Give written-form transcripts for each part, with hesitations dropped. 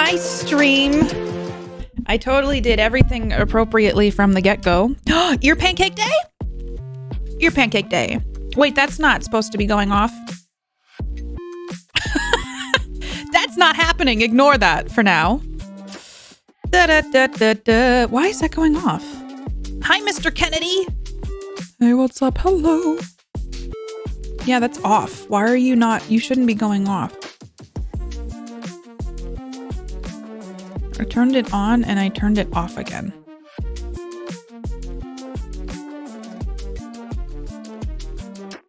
Hi, stream. I totally did everything appropriately from the get-go. Your pancake day? Your pancake day. Wait, that's not supposed to be going off. That's not happening. Ignore that for now. Da-da-da-da-da. Why is that going off? Hi, Mr. Kennedy. Hey, what's up? Hello. Yeah, that's off. Why are you not? You shouldn't be going off. I turned it on and I turned it off again.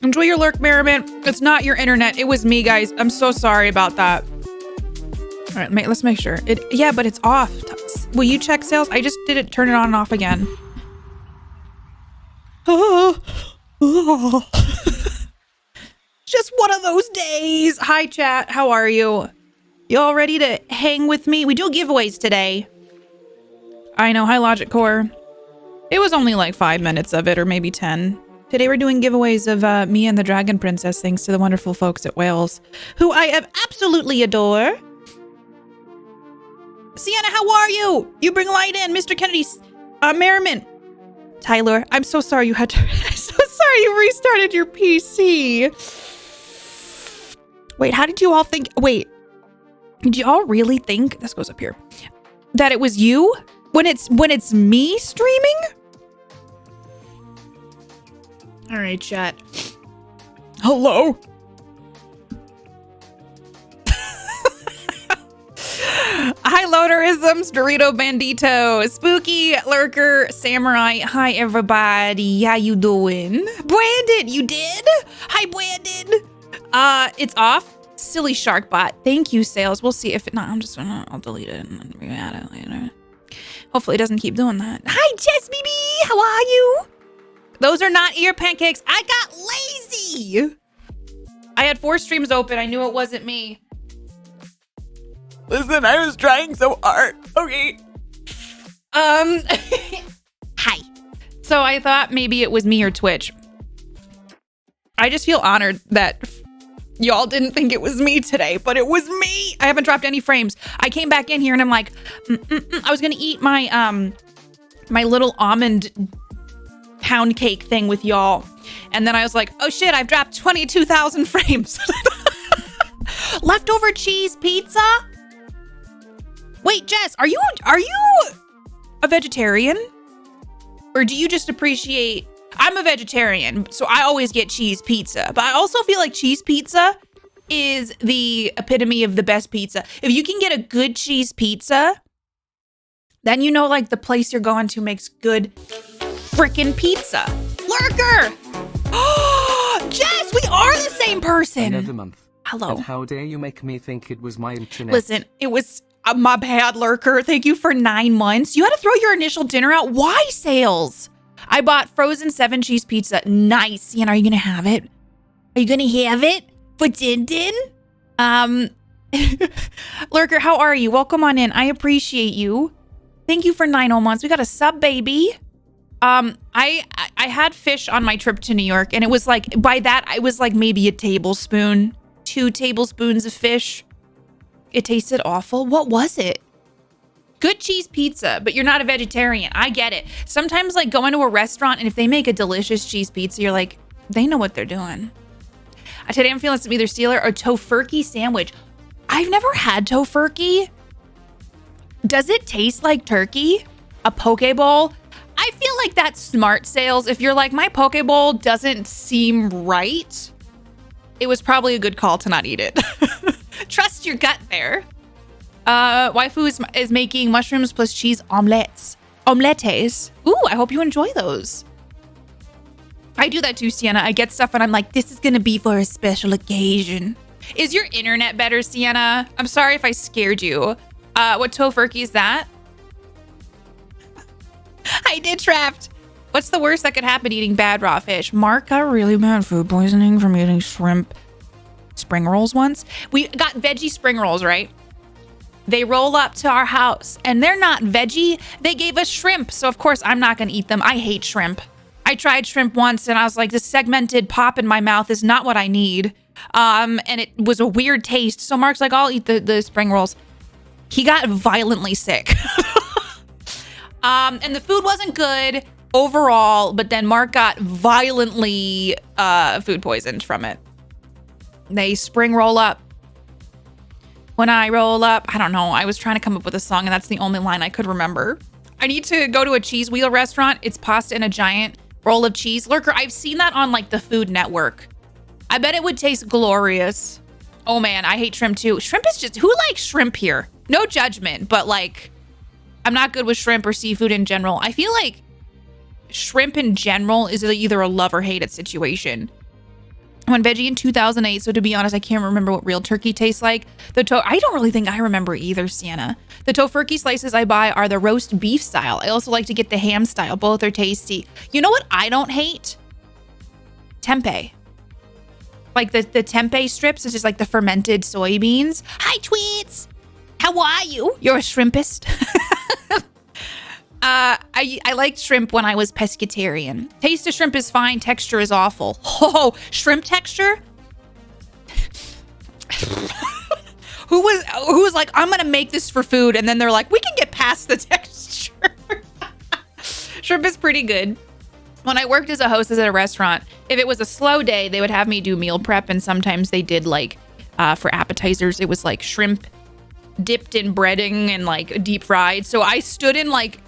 Enjoy your lurk, Merriment. It's not your internet. It was me, guys. I'm so sorry about that. All right, let's make sure. Yeah, but it's off. Will you check sales? I just did it. Turn it on and off again. Just one of those days. Hi, chat. How are you? You all ready to hang with me? We do giveaways today. I know. Hi, Logic Core. It was only like 5 minutes of it, or maybe 10. Today we're doing giveaways of me and the Dragon Princess, thanks to the wonderful folks at Wales, who I absolutely adore. Sienna, how are you? You bring light in, Mr. Kennedy, Merriment. Tyler, I'm so sorry you had to. I'm so sorry you restarted your PC. Wait, how did you all think? Wait, did you all really think this goes up here? That it was you when it's me streaming? All right, chat. Hello. Hi, Loaderisms, Dorito Bandito, Spooky, Lurker, Samurai. Hi, everybody. How you doing? Brandon, you did? Hi, Brandon. It's off. Silly shark bot. Thank you, Sales. We'll see if it not. I'll delete it and then re-add it later. Hopefully it doesn't keep doing that. Hi, Jess BB. How are you? Those are not ear pancakes. I got lazy. I had 4 streams open. I knew it wasn't me. Listen, I was trying so hard. Okay. Hi. So I thought maybe it was me or Twitch. I just feel honored that y'all didn't think it was me today, but it was me. I haven't dropped any frames. I came back in here and I'm like, I was gonna eat my my little almond pound cake thing with y'all, and then I was like, oh shit, I've dropped 22,000 frames. Leftover cheese pizza. Wait, Jess, are you a vegetarian? Or do you just appreciate... I'm a vegetarian, so I always get cheese pizza. But I also feel like cheese pizza is the epitome of the best pizza. If you can get a good cheese pizza, then you know like the place you're going to makes good frickin' pizza. Lurker! Oh, Jess, we are the same person. Another month. Hello. And how dare you make me think it was my internet? Listen, it was... my bad, Lurker. Thank you for 9 months. You had to throw your initial dinner out. Why, Sales? I bought frozen 7 cheese pizza. Nice. Sienna, are you going to have it? Are you going to have it for Din Din? Lurker, how are you? Welcome on in. I appreciate you. Thank you for 9 whole months. We got a sub, baby. I had fish on my trip to New York, and it was like, by that, I was like maybe a tablespoon, 2 tablespoons of fish. It tasted awful. What was it? Good cheese pizza, but you're not a vegetarian. I get it. Sometimes like going to a restaurant and if they make a delicious cheese pizza, you're like, they know what they're doing. Today I'm feeling some either Steeler or tofurkey sandwich. I've never had tofurkey. Does it taste like turkey? A poke bowl? I feel like that's smart, Sales. If you're like, my poke bowl doesn't seem right, it was probably a good call to not eat it. Trust your gut there. Waifu is making mushrooms plus cheese omelettes. Omelettes. Ooh, I hope you enjoy those. I do that too, Sienna. I get stuff and I'm like, this is going to be for a special occasion. Is your internet better, Sienna? I'm sorry if I scared you. What tofurkey is that? I did trapped. What's the worst that could happen eating bad raw fish? Mark got really bad food poisoning from eating shrimp spring rolls once. We got veggie spring rolls, right? They roll up to our house and they're not veggie. They gave us shrimp. So of course I'm not going to eat them. I hate shrimp. I tried shrimp once and I was like, this segmented pop in my mouth is not what I need. And it was a weird taste. So Mark's like, I'll eat the spring rolls. He got violently sick. And the food wasn't good overall, but then Mark got violently food poisoned from it. They spring roll up. When I roll up, I don't know. I was trying to come up with a song, and that's the only line I could remember. I need to go to a cheese wheel restaurant. It's pasta and a giant roll of cheese. Lurker, I've seen that on like the Food Network. I bet it would taste glorious. Oh man, I hate shrimp too. Shrimp is just, who likes shrimp here? No judgment, but like, I'm not good with shrimp or seafood in general. I feel like shrimp in general is either a love or hate it situation. I went veggie in 2008, so to be honest, I can't remember what real turkey tastes like. I don't really think I remember either, Sienna. The tofurkey slices I buy are the roast beef style. I also like to get the ham style. Both are tasty. You know what I don't hate? Tempeh. Like the tempeh strips, it's just like the fermented soybeans. Hi, tweets. How are you? You're a shrimpist. I liked shrimp when I was pescatarian. Taste of shrimp is fine. Texture is awful. Oh, shrimp texture? Who was like, I'm gonna make this for food, and then they're like, we can get past the texture. Shrimp is pretty good. When I worked as a hostess at a restaurant, if it was a slow day, they would have me do meal prep, and sometimes they did like for appetizers, it was like shrimp dipped in breading and like deep fried. So I stood in like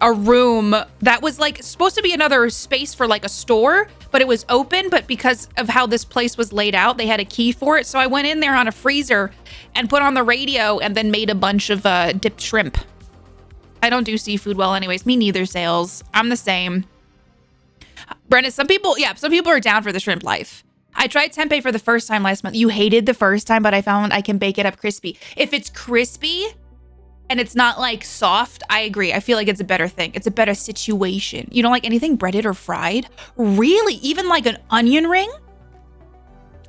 a room that was like supposed to be another space for like a store, but it was open. But because of how this place was laid out, they had a key for it. So I went in there on a freezer and put on the radio and then made a bunch of dipped shrimp. I don't do seafood well anyways. Me neither, Sales. I'm the same. Brendan, some people are down for the shrimp life. I tried tempeh for the first time last month. You hated the first time, but I found I can bake it up crispy. If it's crispy and it's not like soft, I agree. I feel like it's a better thing. It's a better situation. You don't like anything breaded or fried? Really? Even like an onion ring?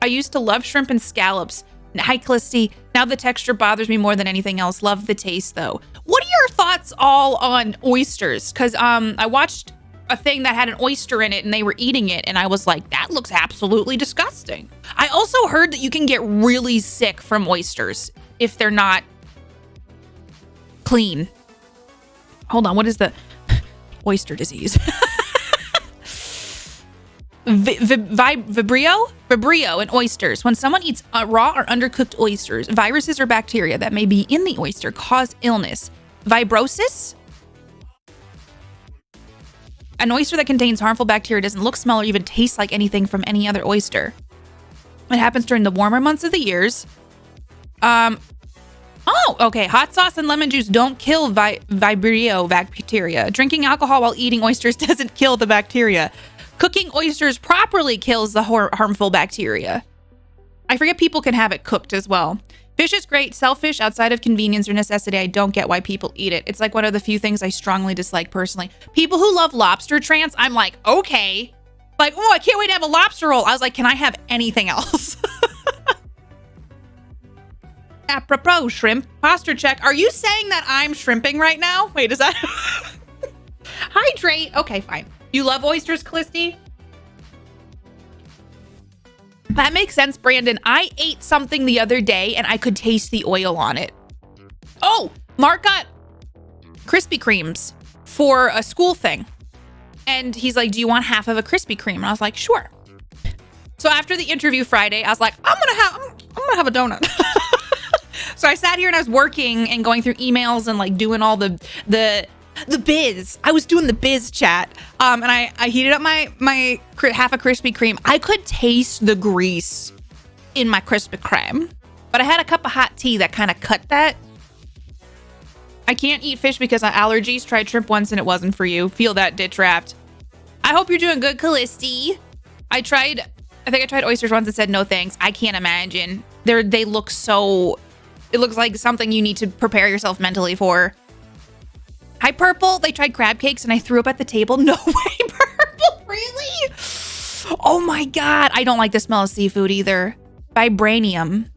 I used to love shrimp and scallops. Hi, Clisty. Now the texture bothers me more than anything else. Love the taste though. What are your thoughts all on oysters? Because I watched a thing that had an oyster in it and they were eating it, and I was like, that looks absolutely disgusting. I also heard that you can get really sick from oysters if they're not clean. Hold on, what is the oyster disease? Vibrio in oysters. When someone eats raw or undercooked oysters, viruses or bacteria that may be in the oyster cause illness. Fibrosis? An oyster that contains harmful bacteria doesn't look, smell, or even taste like anything from any other oyster. It happens during the warmer months of the years. Oh, okay. Hot sauce and lemon juice don't kill Vibrio bacteria. Drinking alcohol while eating oysters doesn't kill the bacteria. Cooking oysters properly kills the harmful bacteria. I forget people can have it cooked as well. Fish is great. Selfish, outside of convenience or necessity, I don't get why people eat it. It's like one of the few things I strongly dislike personally. People who love lobster trance, I'm like, okay. Like, oh, I can't wait to have a lobster roll. I was like, can I have anything else? Apropos shrimp, posture check. Are you saying that I'm shrimping right now? Wait, is that? Hydrate. Okay, fine. You love oysters, Clisty? That makes sense, Brandon. I ate something the other day and I could taste the oil on it. Oh, Mark got Krispy Kremes for a school thing. And he's like, do you want half of a Krispy Kreme? And I was like, sure. So after the interview Friday, I was like, I'm gonna have a donut. So I sat here and I was working and going through emails and like doing all the biz. I was doing the biz chat. And I heated up my half a Krispy Kreme. I could taste the grease in my Krispy Kreme, but I had a cup of hot tea that kind of cut that. I can't eat fish because of allergies. Tried shrimp once and it wasn't for you. Feel that, Deathtrap. I hope you're doing good, Callisti. I think I tried oysters once and said no thanks. I can't imagine. They look so, it looks like something you need to prepare yourself mentally for. Hi, Purple. They tried crab cakes and I threw up at the table. No way, Purple. Really? Oh my God. I don't like the smell of seafood either. Vibranium.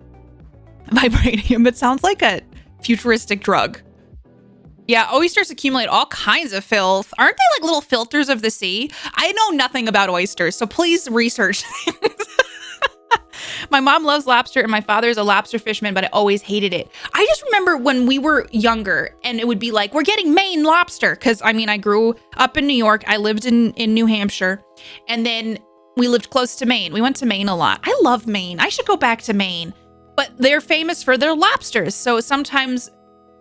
It sounds like a futuristic drug. Yeah, oysters accumulate all kinds of filth. Aren't they like little filters of the sea? I know nothing about oysters, so please research things. My mom loves lobster and my father's a lobster fisherman, but I always hated it. I just remember when we were younger and it would be like, we're getting Maine lobster. Cause I mean, I grew up in New York. I lived in New Hampshire and then we lived close to Maine. We went to Maine a lot. I love Maine. I should go back to Maine, but they're famous for their lobsters. So sometimes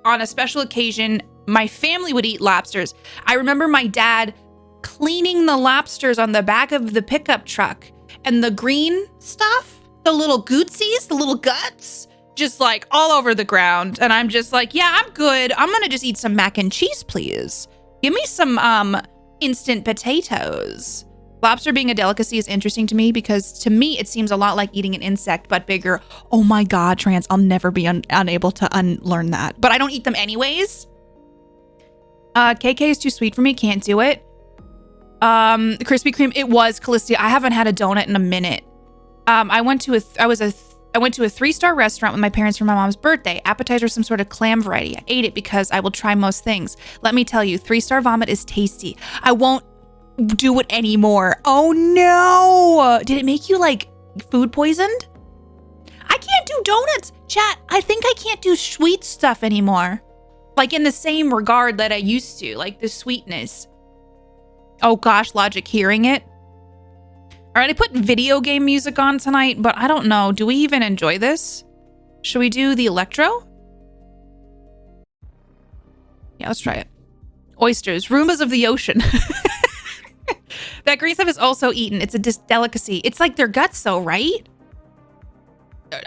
on a special occasion, my family would eat lobsters. I remember my dad cleaning the lobsters on the back of the pickup truck and the green stuff, the little gootsies, the little guts, just like all over the ground. And I'm just like, yeah, I'm good. I'm going to just eat some mac and cheese, please. Give me some instant potatoes. Lobster being a delicacy is interesting to me because to me, it seems a lot like eating an insect, but bigger. Oh my God, trans, I'll never be unable to unlearn that. But I don't eat them anyways. KK is too sweet for me. Can't do it. Krispy Kreme. It was Callistia. I haven't had a donut in a minute. I went to a 3-star restaurant with my parents for my mom's birthday. Appetizer, some sort of clam variety. I ate it because I will try most things. Let me tell you, 3-star vomit is tasty. I won't do it anymore. Oh no. Did it make you like food poisoned? I can't do donuts. Chat, I think I can't do sweet stuff anymore. Like in the same regard that I used to, like the sweetness. Oh gosh, Logic hearing it. All right, I put video game music on tonight, but I don't know. Do we even enjoy this? Should we do the electro? Yeah, let's try it. Oysters, Roombas of the ocean. That green stuff is also eaten. It's a delicacy. It's like their guts though, right?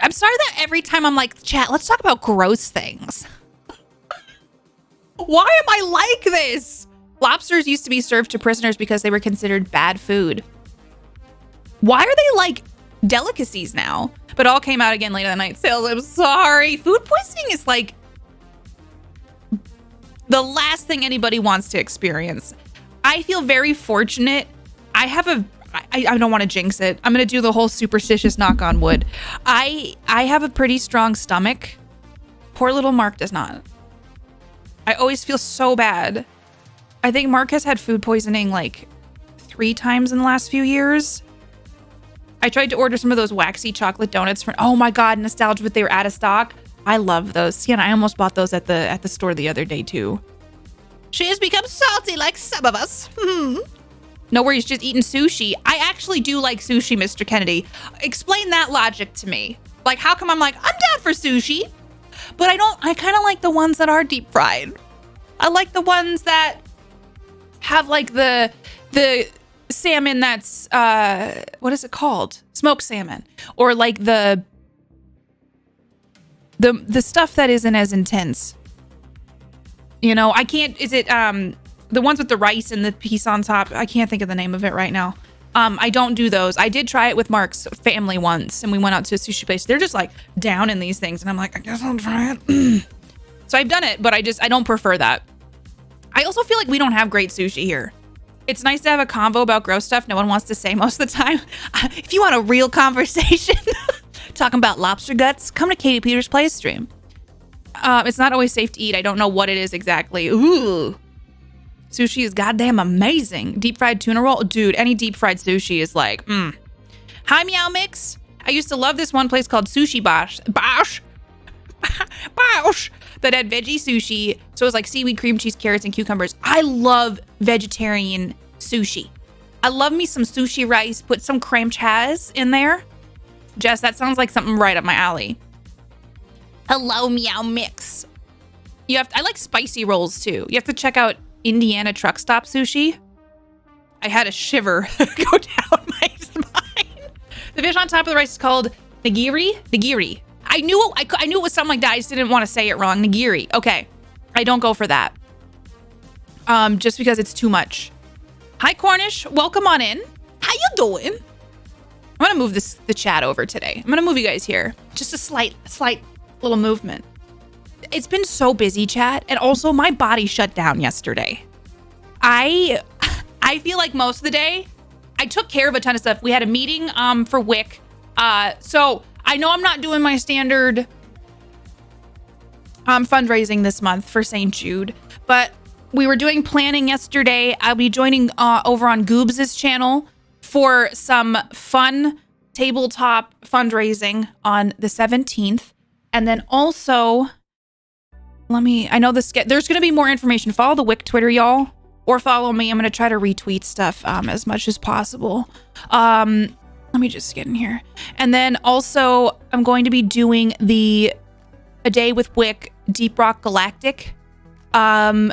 I'm sorry that every time I'm like, chat, let's talk about gross things. Why am I like this? Lobsters used to be served to prisoners because they were considered bad food. Why are they like delicacies now? But all came out again late at the night sales. I'm sorry. Food poisoning is like the last thing anybody wants to experience. I feel very fortunate. I don't want to jinx it. I'm going to do the whole superstitious knock on wood. I have a pretty strong stomach. Poor little Mark does not. I always feel so bad. I think Mark has had food poisoning like 3 times in the last few years. I tried to order some of those waxy chocolate donuts from, oh my God, nostalgia, but they were out of stock. I love those. Yeah, and I almost bought those at the store the other day too. She has become salty like some of us. No worries, just eating sushi. I actually do like sushi, Mr. Kennedy. Explain that logic to me. Like, how come I'm like, I'm down for sushi, but I kind of like the ones that are deep fried. I like the ones that have like the salmon that's, what is it called? Smoked salmon. Or like the stuff that isn't as intense. You know, I can't, is it, the ones with the rice and the piece on top? I can't think of the name of it right now. I don't do those. I did try it with Mark's family once and we went out to a sushi place. They're just like down in these things. And I'm like, I guess I'll try it. So I've done it, but I don't prefer that. I also feel like we don't have great sushi here. It's nice to have a convo about gross stuff no one wants to say most of the time. If you want a real conversation, talking about lobster guts, come to KatiePetersPlays stream. It's not always safe to eat. I don't know what it is exactly. Ooh. Sushi is goddamn amazing. Deep fried tuna roll. Dude, any deep fried sushi is like, Hi, Meow Mix. I used to love this one place called Sushi Bosch. Bosch. That had veggie sushi. So it was like seaweed, cream cheese, carrots, and cucumbers. I love vegetarian sushi. I love me some sushi rice. Put some creme chaz in there. Jess, that sounds like something right up my alley. Hello, Meow Mix. I like spicy rolls too. You have to check out Indiana Truck Stop Sushi. I had a shiver go down my spine. The fish on top of the rice is called nigiri. Nigiri. I knew it was something like that. I just didn't want to say it wrong. Nigiri. Okay. I don't go for that. Just because it's too much. Hi, Cornish. Welcome on in. How you doing? I'm gonna move the chat over today. I'm gonna move you guys here. Just a slight little movement. It's been so busy, chat, and also my body shut down yesterday. I feel like most of the day I took care of a ton of stuff. We had a meeting for WIC. So I know I'm not doing my standard fundraising this month for St. Jude, but we were doing planning yesterday. I'll be joining over on Goobs' channel for some fun tabletop fundraising on the 17th. And then also, I know this, there's going to be more information. Follow the Wick Twitter, y'all, or follow me. I'm going to try to retweet stuff as much as possible. Let me just get in here. And then also, I'm going to be doing A Day with Wick Deep Rock Galactic at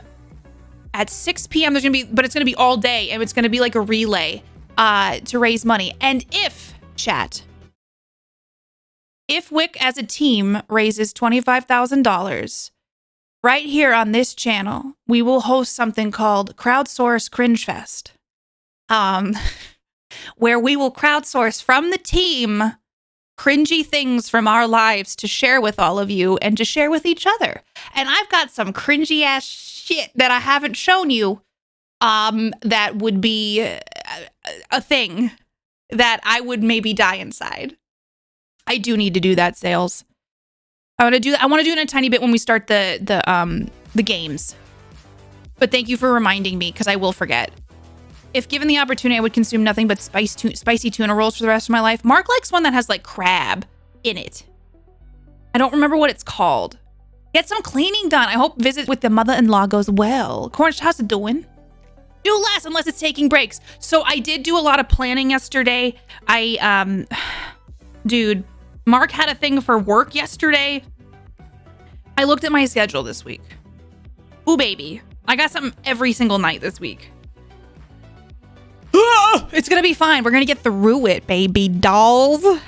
6 p.m. There's going to be, but it's going to be all day, and it's going to be like a relay to raise money. And if Wick as a team raises $25,000, right here on this channel, we will host something called Crowdsource Cringe Fest, where we will crowdsource from the team cringy things from our lives to share with all of you and to share with each other. And I've got some cringy ass shit that I haven't shown you that would be a thing that I would maybe die inside. I do need to do that, Sales. I want to do it in a tiny bit when we start the games. But thank you for reminding me, because I will forget. If given the opportunity, I would consume nothing but spicy tuna rolls for the rest of my life. Mark likes one that has like crab in it. I don't remember what it's called. Get some cleaning done. I hope visit with the mother-in-law goes well. Cornish, how's it doing? Do less unless it's taking breaks. So I did do a lot of planning yesterday. Dude, Mark had a thing for work yesterday. I looked at my schedule this week. Ooh, baby. I got something every single night this week. It's going to be fine. We're going to get through it, baby dolls. So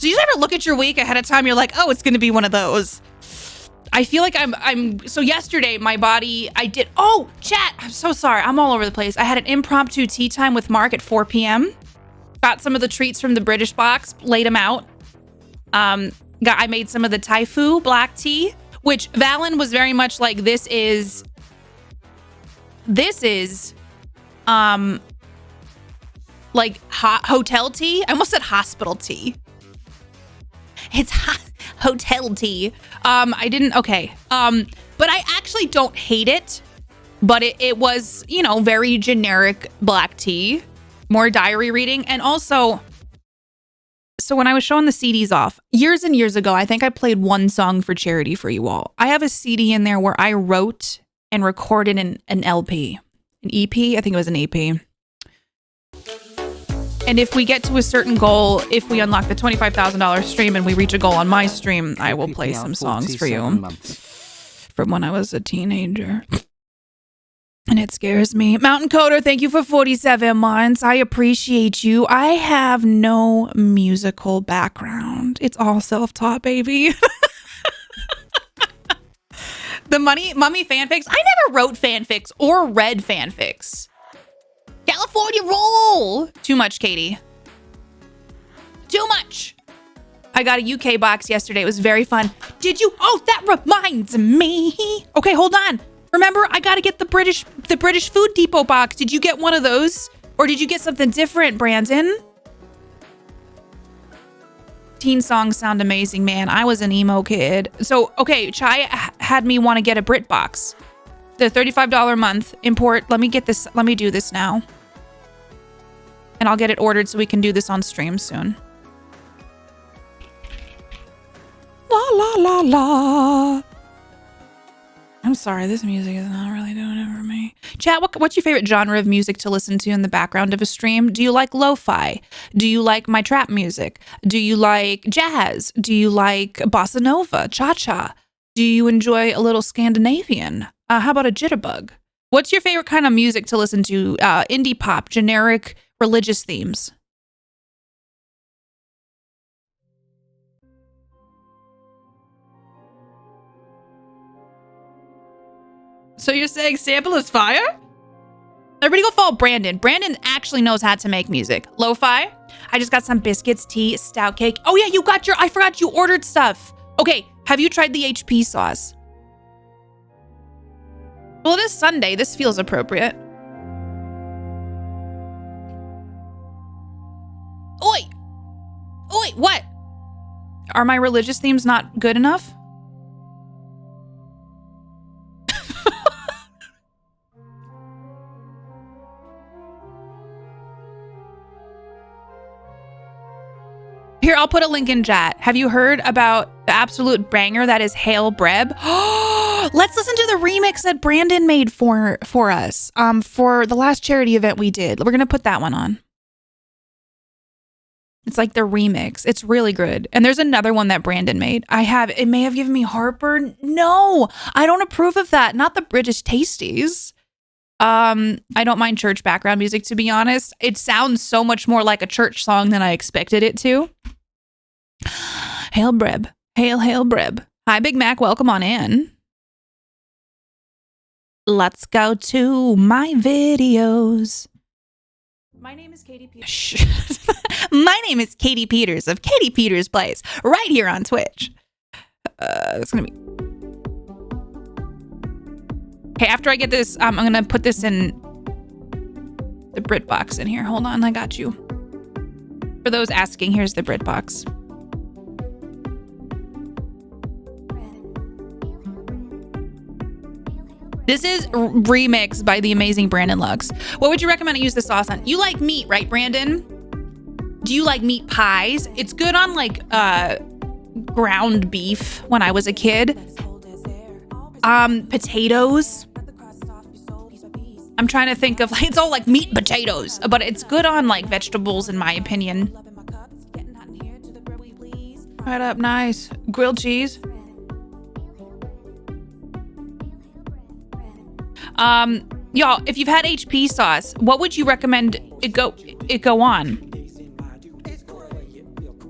you ever look at your week ahead of time, you're like, oh, it's going to be one of those. I feel like so yesterday, my body, chat, I'm so sorry. I'm all over the place. I had an impromptu tea time with Mark at 4 p.m. Got some of the treats from the British box, laid them out. I made some of the Taifu black tea, which Valen was very much like, this is like hotel tea. I almost said hospital tea. It's hotel tea. But I actually don't hate it, but it was, very generic black tea, more diary reading. And also, so when I was showing the CDs off years and years ago, I think I played one song for charity for you all. I have a CD in there where I wrote and recorded an LP, an EP. I think it was an EP. And if we get to a certain goal, if we unlock the $25,000 stream and we reach a goal on my stream, I will play some songs for you from when I was a teenager. And it scares me. Mountain Coder, thank you for 47 months. I appreciate you. I have no musical background. It's all self-taught, baby. The Mummy fanfics. I never wrote fanfics or read fanfics. California roll. Too much, Katie. Too much. I got a UK box yesterday. It was very fun. Did you? Oh, that reminds me. Okay, hold on. Remember, I got to get the British Food Depot box. Did you get one of those? Or did you get something different, Brandon? Teen songs sound amazing, man. I was an emo kid. So, okay, Chai had me want to get a Brit box. The $35 a month import. Let me do this now. And I'll get it ordered so we can do this on stream soon. La la la la. I'm sorry, this music is not really doing it for me. Chat, what's your favorite genre of music to listen to in the background of a stream? Do you like lo-fi? Do you like my trap music? Do you like jazz? Do you like bossa nova, cha-cha? Do you enjoy a little Scandinavian? How about a jitterbug? What's your favorite kind of music to listen to? Indie pop, generic, religious themes? So you're saying sample is fire? Everybody go follow Brandon. Brandon actually knows how to make music. Lo-fi. I just got some biscuits, tea, stout cake. Oh yeah, I forgot you ordered stuff. Okay, have you tried the HP sauce? Well, it is Sunday. This feels appropriate. Oi, what? Are my religious themes not good enough? Here, I'll put a link in chat. Have you heard about the absolute banger that is Hail Breb? Let's listen to the remix that Brandon made for us for the last charity event we did. We're going to put that one on. It's like the remix. It's really good. And there's another one that Brandon made. It may have given me heartburn. No, I don't approve of that. Not the British Tasties. I don't mind church background music, to be honest. It sounds so much more like a church song than I expected it to. Hail Breb. Hail, hail Breb. Hi, Big Mac. Welcome on in. Let's go to my videos. My name is Katie Peters. My name is Katie Peters of KatiePetersPlays, right here on Twitch. It's gonna be. Okay, after I get this, I'm gonna put this in the Brit box in here. Hold on, I got you. For those asking, here's the Brit box. This is remixed by the amazing Brandon Lux. What would you recommend I use the sauce on? You like meat, right, Brandon? Do you like meat pies? It's good on like ground beef when I was a kid. Potatoes. I'm trying to think of, it's all like meat potatoes, but it's good on like vegetables in my opinion. Right up, nice. Grilled cheese. Y'all, if you've had HP sauce, what would you recommend it go on?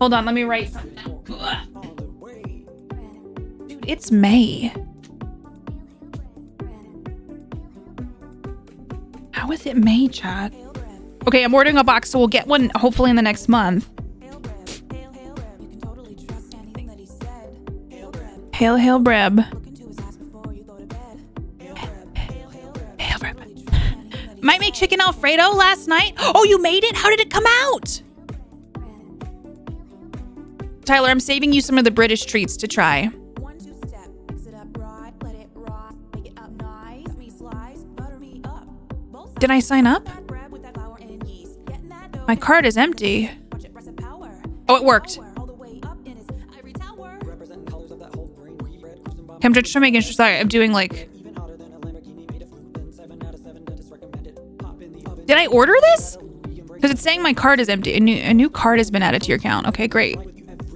Hold on, let me write something down. Dude, it's May. How is it May, chat? Okay, I'm ordering a box, so we'll get one hopefully in the next month. Hail, hail, Breb. Might make chicken Alfredo last night. Oh, you made it? How did it come out? Tyler, I'm saving you some of the British treats to try. Did I sign up? My card is empty. Oh, it worked. I'm just making sure. Sorry, I'm doing like... Did I order this? Because it's saying my card is empty. A new card has been added to your account. Okay, great.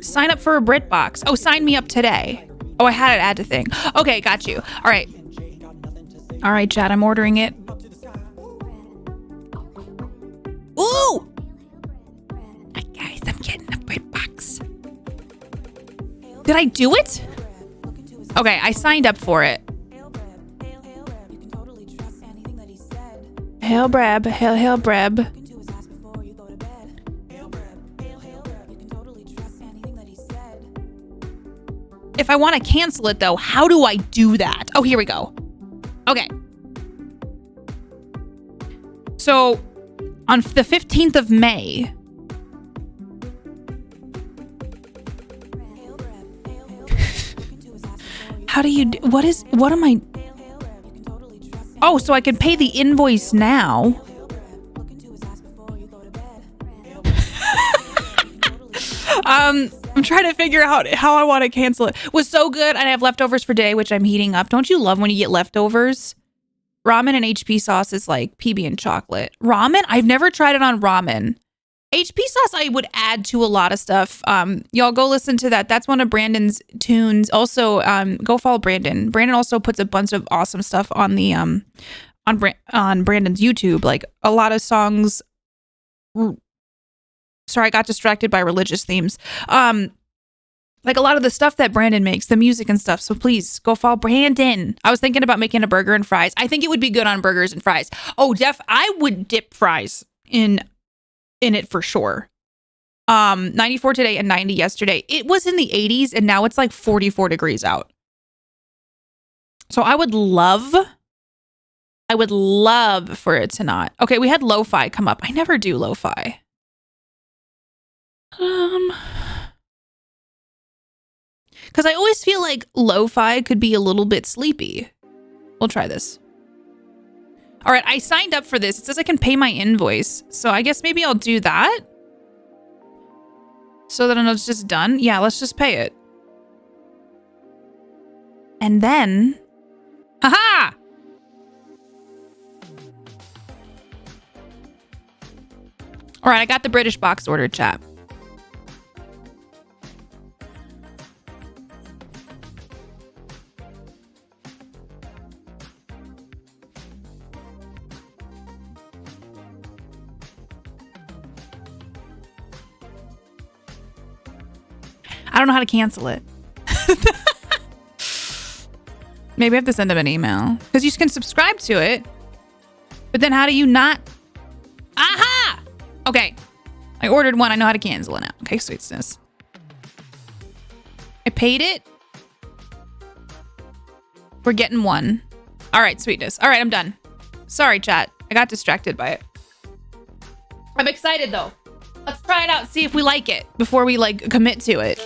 Sign up for a Brit box. Oh, sign me up today. Oh, I had it add to thing. Okay, got you. All right. All right, chat, I'm ordering it. Ooh! Guys, I'm getting a Brit box. Did I do it? Okay, I signed up for it. Hail Breb, hail, hail Breb. If I want to cancel it though, how do I do that? Oh, here we go. Okay. So on the 15th of May. How do you do, what am I? Oh, so I can pay the invoice now. I'm trying to figure out how I want to cancel it. It was so good, and I have leftovers for today, which I'm heating up. Don't you love when you get leftovers? Ramen and HP sauce is like PB and chocolate. Ramen? I've never tried it on ramen. HP sauce I would add to a lot of stuff. Y'all go listen to that. That's one of Brandon's tunes. Also, go follow Brandon. Brandon also puts a bunch of awesome stuff on the on Brandon's YouTube. Like a lot of songs. Sorry, I got distracted by religious themes. Like a lot of the stuff that Brandon makes, the music and stuff. So please go follow Brandon. I was thinking about making a burger and fries. I think it would be good on burgers and fries. Oh, I would dip fries in it for sure. 94 today and 90 yesterday. It was in the 80s and now it's like 44 degrees out. So I would love for it to not. Okay, we had lo-fi come up. I never do lo-fi. Because I always feel like lo-fi could be a little bit sleepy. We'll try this. All right, I signed up for this. It says I can pay my invoice. So I guess maybe I'll do that. So then it's just done. Yeah, let's just pay it. And then, haha! All right, I got the British box order, chat. I don't know how to cancel it. Maybe I have to send them an email. Because you can subscribe to it. But then how do you not? Aha! Okay. I ordered one. I know how to cancel it now. Okay, sweetness. I paid it. We're getting one. All right, sweetness. All right, I'm done. Sorry, chat. I got distracted by it. I'm excited, though. Let's try it out. See if we like it before we, like, commit to it.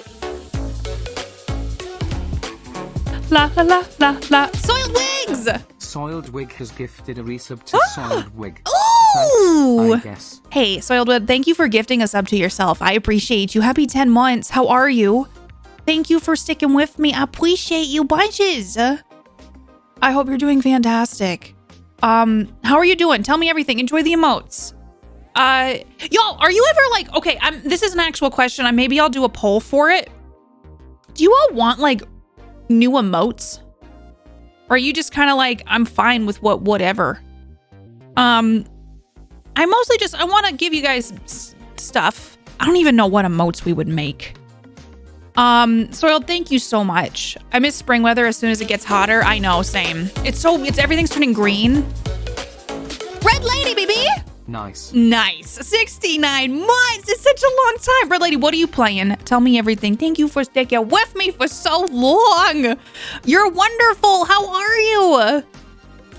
La, la, la, la, la. Soiled Wigs! Soiled Wig has gifted a resub to Soiled Wig. Ooh! Thanks, I guess. Hey, Soiled Wig, thank you for gifting a sub to yourself. I appreciate you. Happy 10 months. How are you? Thank you for sticking with me. I appreciate you bunches. I hope you're doing fantastic. How are you doing? Tell me everything. Enjoy the emotes. Y'all, are you ever like, okay, this is an actual question. Maybe I'll do a poll for it. Do you all want like new emotes? Or are you just kind of like, I'm fine with whatever? I mostly just, I want to give you guys stuff. I don't even know what emotes we would make. Soiled, thank you so much. I miss spring weather as soon as it gets hotter. I know, same. It's everything's turning green. Red Lady, baby! Nice. 69 months. It's such a long time. Red Lady, what are you playing? Tell me everything. Thank you for sticking with me for so long. You're wonderful. How are you?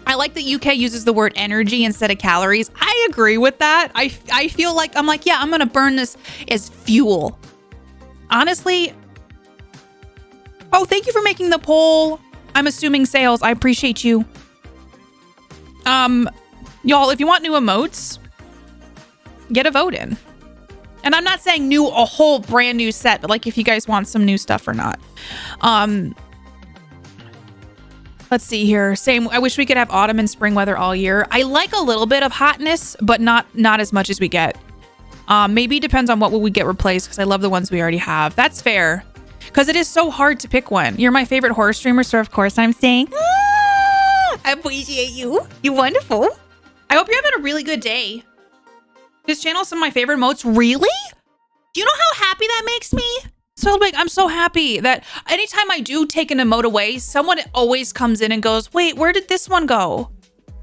I like that UK uses the word energy instead of calories. I agree with that. I feel like, I'm like, yeah, I'm going to burn this as fuel. Honestly. Oh, thank you for making the poll. I'm assuming sales. I appreciate you. Y'all, if you want new emotes, get a vote in. And I'm not saying a whole brand new set, but like if you guys want some new stuff or not. Let's see here. Same. I wish we could have autumn and spring weather all year. I like a little bit of hotness, but not as much as we get. Maybe it depends on what we get replaced because I love the ones we already have. That's fair. Because it is so hard to pick one. You're my favorite horror streamer, so of course I'm saying, I appreciate you. You're wonderful. I hope you're having a really good day. This channel is some of my favorite emotes. Really? Do you know how happy that makes me? So like, I'm so happy that anytime I do take an emote away, someone always comes in and goes, wait, where did this one go?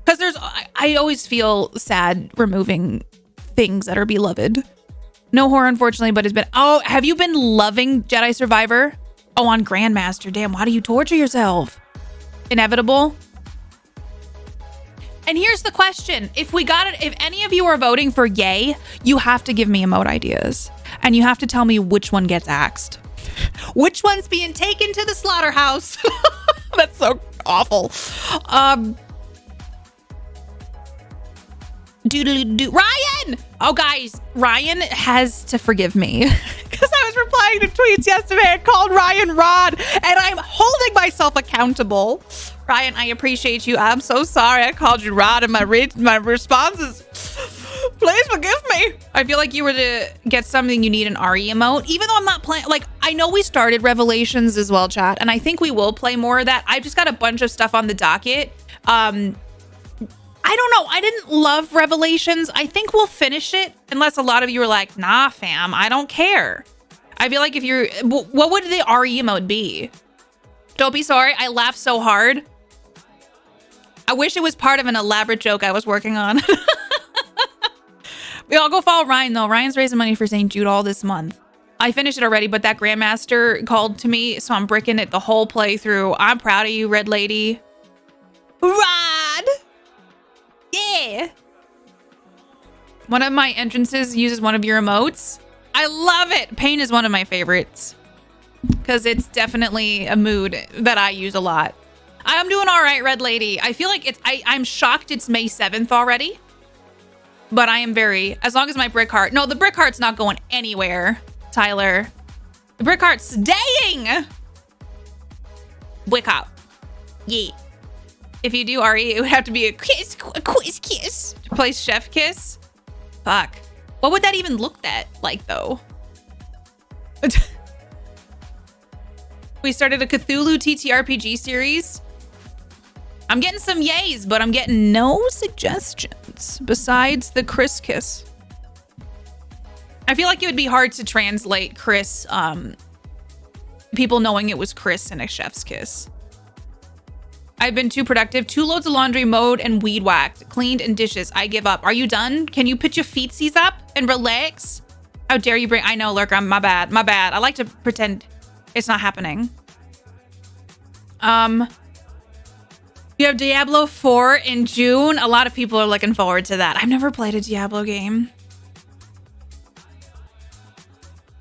Because I always feel sad removing things that are beloved. No horror, unfortunately, but it's been, oh, have you been loving Jedi Survivor? Oh, on Grandmaster. Damn, why do you torture yourself? Inevitable. And here's the question. If any of you are voting for yay, you have to give me emote ideas. And you have to tell me which one gets axed. Which one's being taken to the slaughterhouse? That's so awful. Ryan! Oh, guys, Ryan has to forgive me. Because I was replying to tweets yesterday and called Ryan Rod. And I'm holding myself accountable. Ryan, I appreciate you. I'm so sorry I called you Rod in my responses. Please forgive me. I feel like you were to get something you need an RE emote. Even though I'm not playing, like, I know we started Revelations as well, chat. And I think we will play more of that. I've just got a bunch of stuff on the docket. I don't know. I didn't love Revelations. I think we'll finish it unless a lot of you are like, nah, fam, I don't care. I feel like what would the RE emote be? Don't be sorry. I laughed so hard. I wish it was part of an elaborate joke I was working on. We all go follow Ryan, though. Ryan's raising money for St. Jude all this month. I finished it already, but that Grandmaster called to me, so I'm bricking it the whole playthrough. I'm proud of you, Red Lady. Rod! Yeah! One of my entrances uses one of your emotes. I love it! Pain is one of my favorites. Because it's definitely a mood that I use a lot. I'm doing all right, Red Lady. I feel like I'm shocked it's May 7th already. But I am as long as my brick heart, no, the brick heart's not going anywhere. Tyler. The brick heart's staying. Wick out. Yeah. If you do RE, it would have to be a quiz kiss. To play chef kiss. Fuck. What would that even look like though? We started a Cthulhu TTRPG series. I'm getting some yays, but I'm getting no suggestions besides the Chris kiss. I feel like it would be hard to translate Chris, people knowing it was Chris in a chef's kiss. I've been too productive. 2 loads of laundry, mowed and weed whacked, cleaned and dishes. I give up. Are you done? Can you put your feetsies up and relax? How dare you bring... I know, Lurker. My bad. My bad. I like to pretend it's not happening. You have Diablo 4 in June. A lot of people are looking forward to that. I've never played a Diablo game.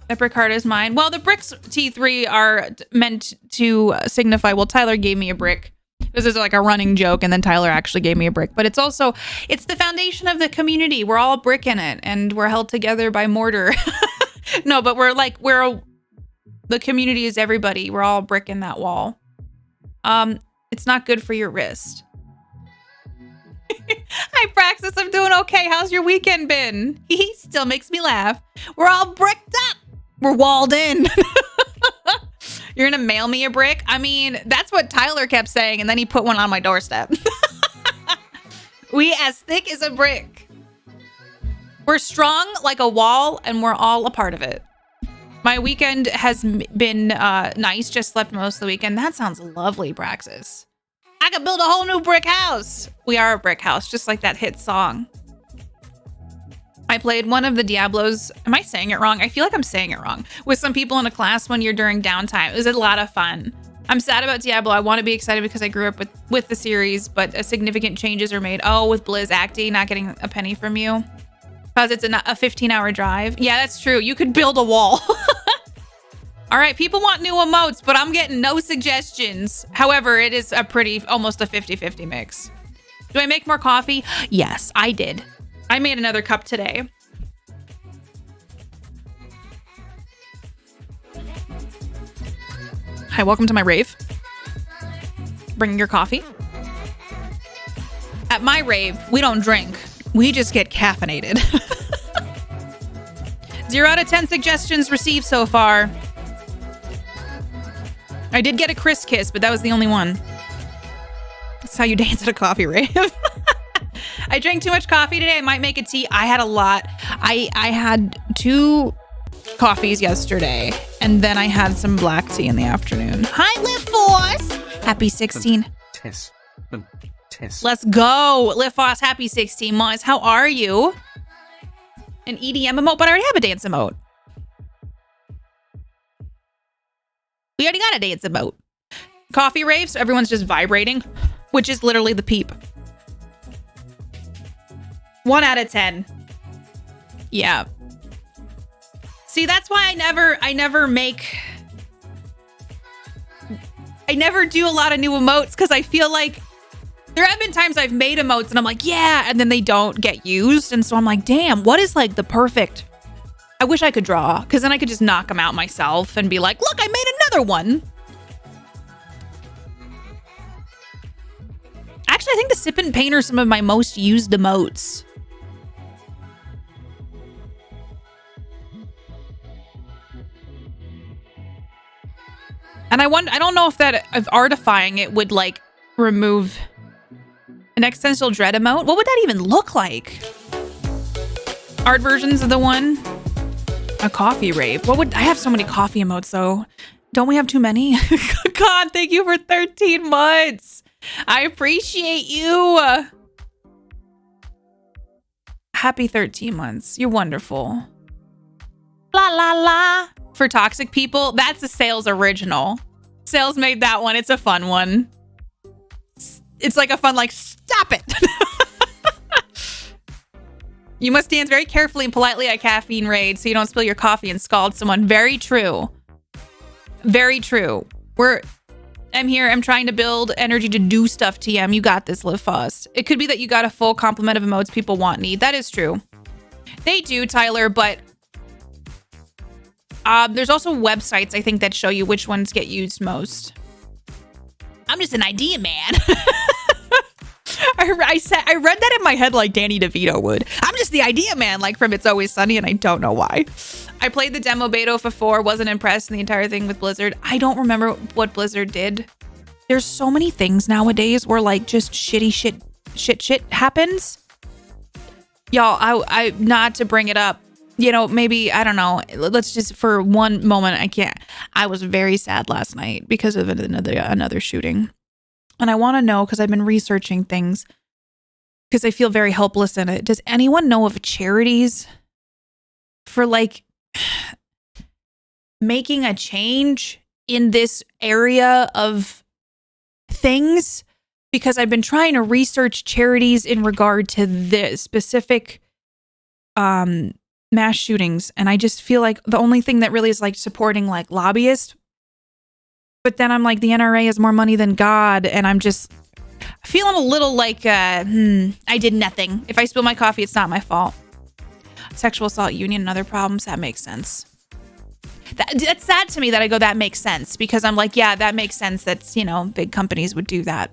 That brick heart is mine. Well, the bricks T3 are meant to signify, well, Tyler gave me a brick. This is like a running joke, and then Tyler actually gave me a brick. But it's also, it's the foundation of the community. We're all brick in it, and we're held together by mortar. No, but the community is everybody. We're all brick in that wall. It's not good for your wrist. Hi, Praxis. I'm doing okay. How's your weekend been? He still makes me laugh. We're all bricked up. We're walled in. You're gonna mail me a brick? I mean, that's what Tyler kept saying, and then he put one on my doorstep. We as thick as a brick. We're strong like a wall, and we're all a part of it. My weekend has been nice. Just slept most of the weekend. That sounds lovely, Praxis. I could build a whole new brick house. We are a brick house, just like that hit song. I played one of the Diablos. Am I saying it wrong? I feel like I'm saying it wrong. With some people in a class one year during downtime. It was a lot of fun. I'm sad about Diablo. I want to be excited because I grew up with the series, but significant changes are made. Oh, with Blizz Acti not getting a penny from you. Because it's a 15-hour drive. Yeah, that's true. You could build a wall. All right, people want new emotes, but I'm getting no suggestions. However, it is almost a 50-50 mix. Do I make more coffee? Yes, I did. I made another cup today. Hi, welcome to my rave. Bringing your coffee. At my rave, we don't drink. We just get caffeinated. 0 out of 10 suggestions received so far. I did get a Chris kiss, but that was the only one. That's how you dance at a coffee rave. I drank too much coffee today. I might make a tea. I had a lot. I had 2 coffees yesterday, and then I had some black tea in the afternoon. Hi, Live Force. Happy 16. Tess. Let's go. Live Force, happy 16 months. How are you? An EDM emote, but I already have a dance emote. We already got a dance emote. Coffee rave, so everyone's just vibrating, which is literally the peep. 1 out of 10. Yeah. See, that's why I never do a lot of new emotes, because I feel like there have been times I've made emotes and I'm like, yeah, and then they don't get used. And so I'm like, damn, what is like the perfect... I wish I could draw, because then I could just knock them out myself and be like, look, I made another one. Actually, I think the Sip and Paint are some of my most used emotes. And I don't know if artifying it would like remove an existential dread emote. What would that even look like? Art versions of the one. A coffee rave. I have so many coffee emotes though. Don't we have too many? God, thank you for 13 months. I appreciate you. Happy 13 months. You're wonderful. La la la. For toxic people, that's a Sales original. Sales made that one. It's a fun one. It's like a fun, like, stop it. You must dance very carefully and politely at caffeine raid so you don't spill your coffee and scald someone. Very true. Very true. I'm here. I'm trying to build energy to do stuff, TM. You got this, Live Fast. It could be that you got a full complement of emotes people want, need. That is true. They do, Tyler, but There's also websites, I think, that show you which ones get used most. I'm just an idea man. I read that in my head like Danny DeVito would. I'm just the idea man, like from It's Always Sunny, and I don't know why. I played the demo beta before, wasn't impressed in the entire thing with Blizzard. I don't remember what Blizzard did. There's so many things nowadays where like just shitty shit happens. Y'all, I not to bring it up. You know, maybe, I don't know. Let's just, for one moment, I was very sad last night because of another shooting. And I want to know, because I've been researching things, because I feel very helpless in it. Does anyone know of charities for like making a change in this area of things? Because I've been trying to research charities in regard to the specific mass shootings, and I just feel like the only thing that really is like supporting like lobbyists. But then I'm like, the NRA has more money than God, and I'm just feeling a little like I did nothing. If I spill my coffee, it's not my fault. Sexual assault union and other problems, that makes sense. That's sad to me that I go, that makes sense, because I'm like, yeah, that makes sense. That's, you know, big companies would do that.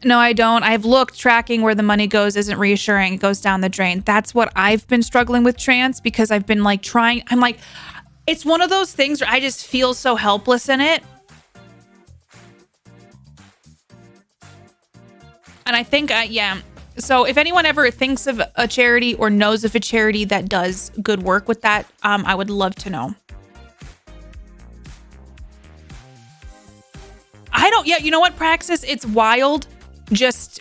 No, I don't. I've looked. Tracking where the money goes isn't reassuring. It goes down the drain. That's what I've been struggling with trans, because I've been like trying. I'm like, it's one of those things where I just feel so helpless in it. And I think, yeah. So if anyone ever thinks of a charity or knows of a charity that does good work with that, I would love to know. Yeah, you know what, Praxis? It's wild just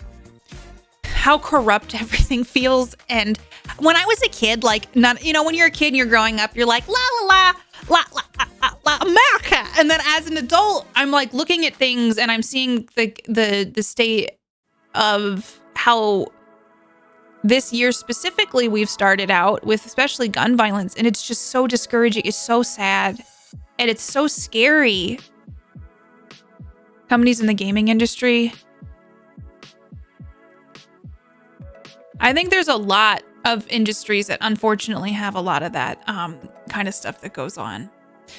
how corrupt everything feels. And when I was a kid, like, not, you know, when you're a kid and you're growing up, you're like, la, la, la, la, la, la, la, America. And then as an adult, I'm like looking at things and I'm seeing the state of how this year specifically we've started out with, especially gun violence. And it's just so discouraging. It's so sad. And it's so scary. Companies in the gaming industry. I think there's a lot of industries that unfortunately have a lot of that kind of stuff that goes on.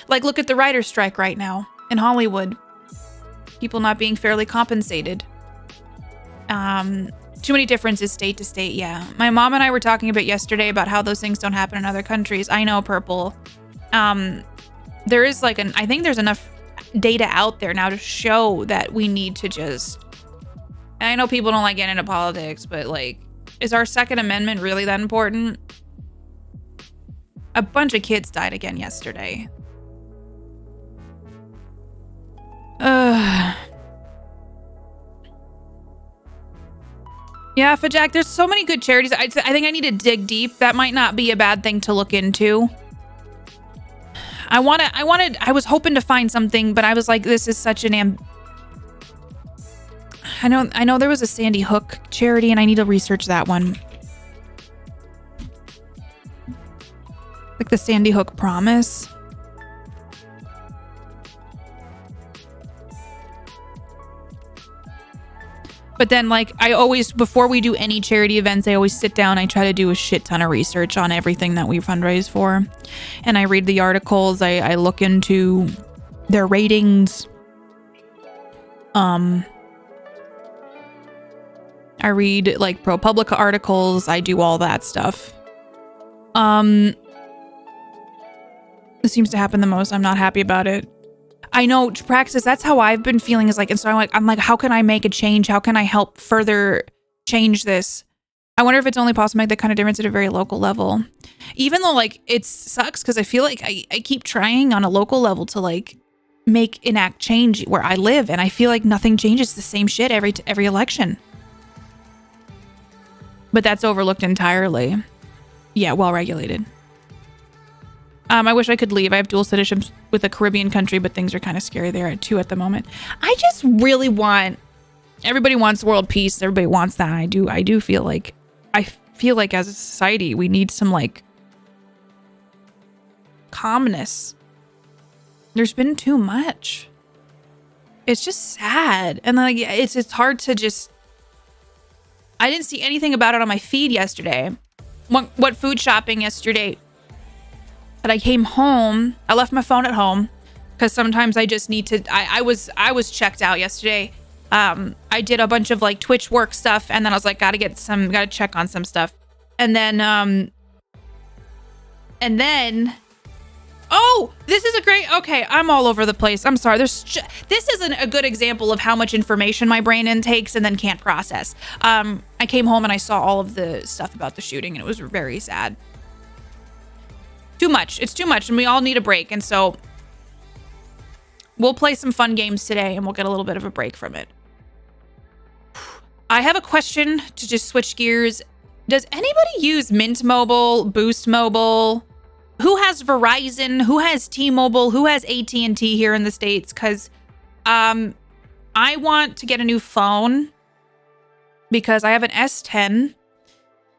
Like, look at the writer's strike right now in Hollywood. People not being fairly compensated. Too many differences state to state, yeah. My mom and I were talking about yesterday about how those things don't happen in other countries. I know, Purple. There is like I think there's enough data out there now to show that we need to just, and I know people don't like getting into politics, but like, is our Second Amendment really that important? A bunch of kids died again yesterday. Yeah, Fajak, there's so many good charities. I think I need to dig deep. That might not be a bad thing to look into. I was hoping to find something, but I was like, this is such an I know there was a Sandy Hook charity, and I need to research that one. Like the Sandy Hook Promise. But then, like, I always, before we do any charity events, I always sit down. I try to do a shit ton of research on everything that we fundraise for. And I read the articles. I look into their ratings. I read, like, ProPublica articles. I do all that stuff. It seems to happen the most. I'm not happy about it. I know, Praxis, that's how I've been feeling, is like, and so I'm like, how can I make a change? How can I help further change this? I wonder if it's only possible to make that kind of difference at a very local level. Even though, like, it sucks, because I feel like I keep trying on a local level to, like, enact change where I live, and I feel like nothing changes, the same shit every election. But that's overlooked entirely. Yeah, well regulated. I wish I could leave. I have dual citizenship with a Caribbean country, but things are kind of scary there too at the moment. I just really want, everybody wants world peace. Everybody wants that. I do feel like, as a society, we need some, like, calmness. There's been too much. It's just sad. And like, it's hard to just, I didn't see anything about it on my feed yesterday. went food shopping yesterday. And I came home. I left my phone at home because sometimes I just need to. I was checked out yesterday. I did a bunch of like Twitch work stuff, and then I was like, gotta check on some stuff, and then oh, this is a great. Okay, I'm all over the place. I'm sorry. This isn't a good example of how much information my brain intakes and then can't process. I came home and I saw all of the stuff about the shooting, and it was very sad. Too much. It's too much, and we all need a break. And so we'll play some fun games today, and we'll get a little bit of a break from it. I have a question to just switch gears. Does anybody use Mint Mobile, Boost Mobile? Who has Verizon? Who has T-Mobile? Who has AT&T here in the States? Because I want to get a new phone because I have an S10.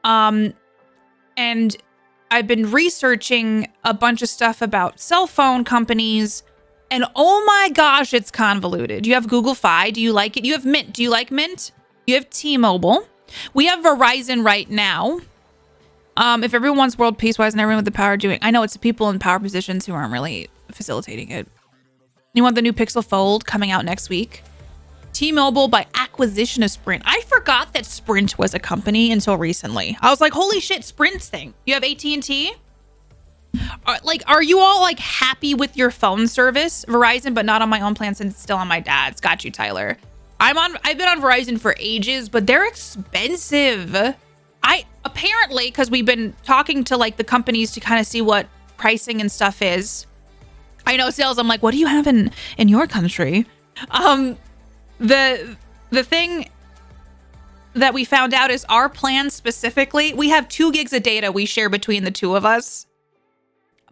And I've been researching a bunch of stuff about cell phone companies, and oh my gosh, it's convoluted. You have Google Fi. Do you like it? You have Mint. Do you like Mint? You have T-Mobile. We have Verizon right now. If everyone wants world peace, why isn't everyone with the power doing? I know it's the people in power positions who aren't really facilitating it. You want the new Pixel Fold coming out next week? T-Mobile by acquisition of Sprint. I forgot that Sprint was a company until recently. I was like, holy shit, Sprint's thing. You have AT&T? Are you all like happy with your phone service? Verizon, but not on my own plan since it's still on my dad's. Got you, Tyler. I've been on Verizon for ages, but they're expensive. Apparently, because we've been talking to like the companies to kind of see what pricing and stuff is. I know sales. I'm like, what do you have in your country? The thing that we found out is our plan specifically, we have 2 gigs of data we share between the two of us.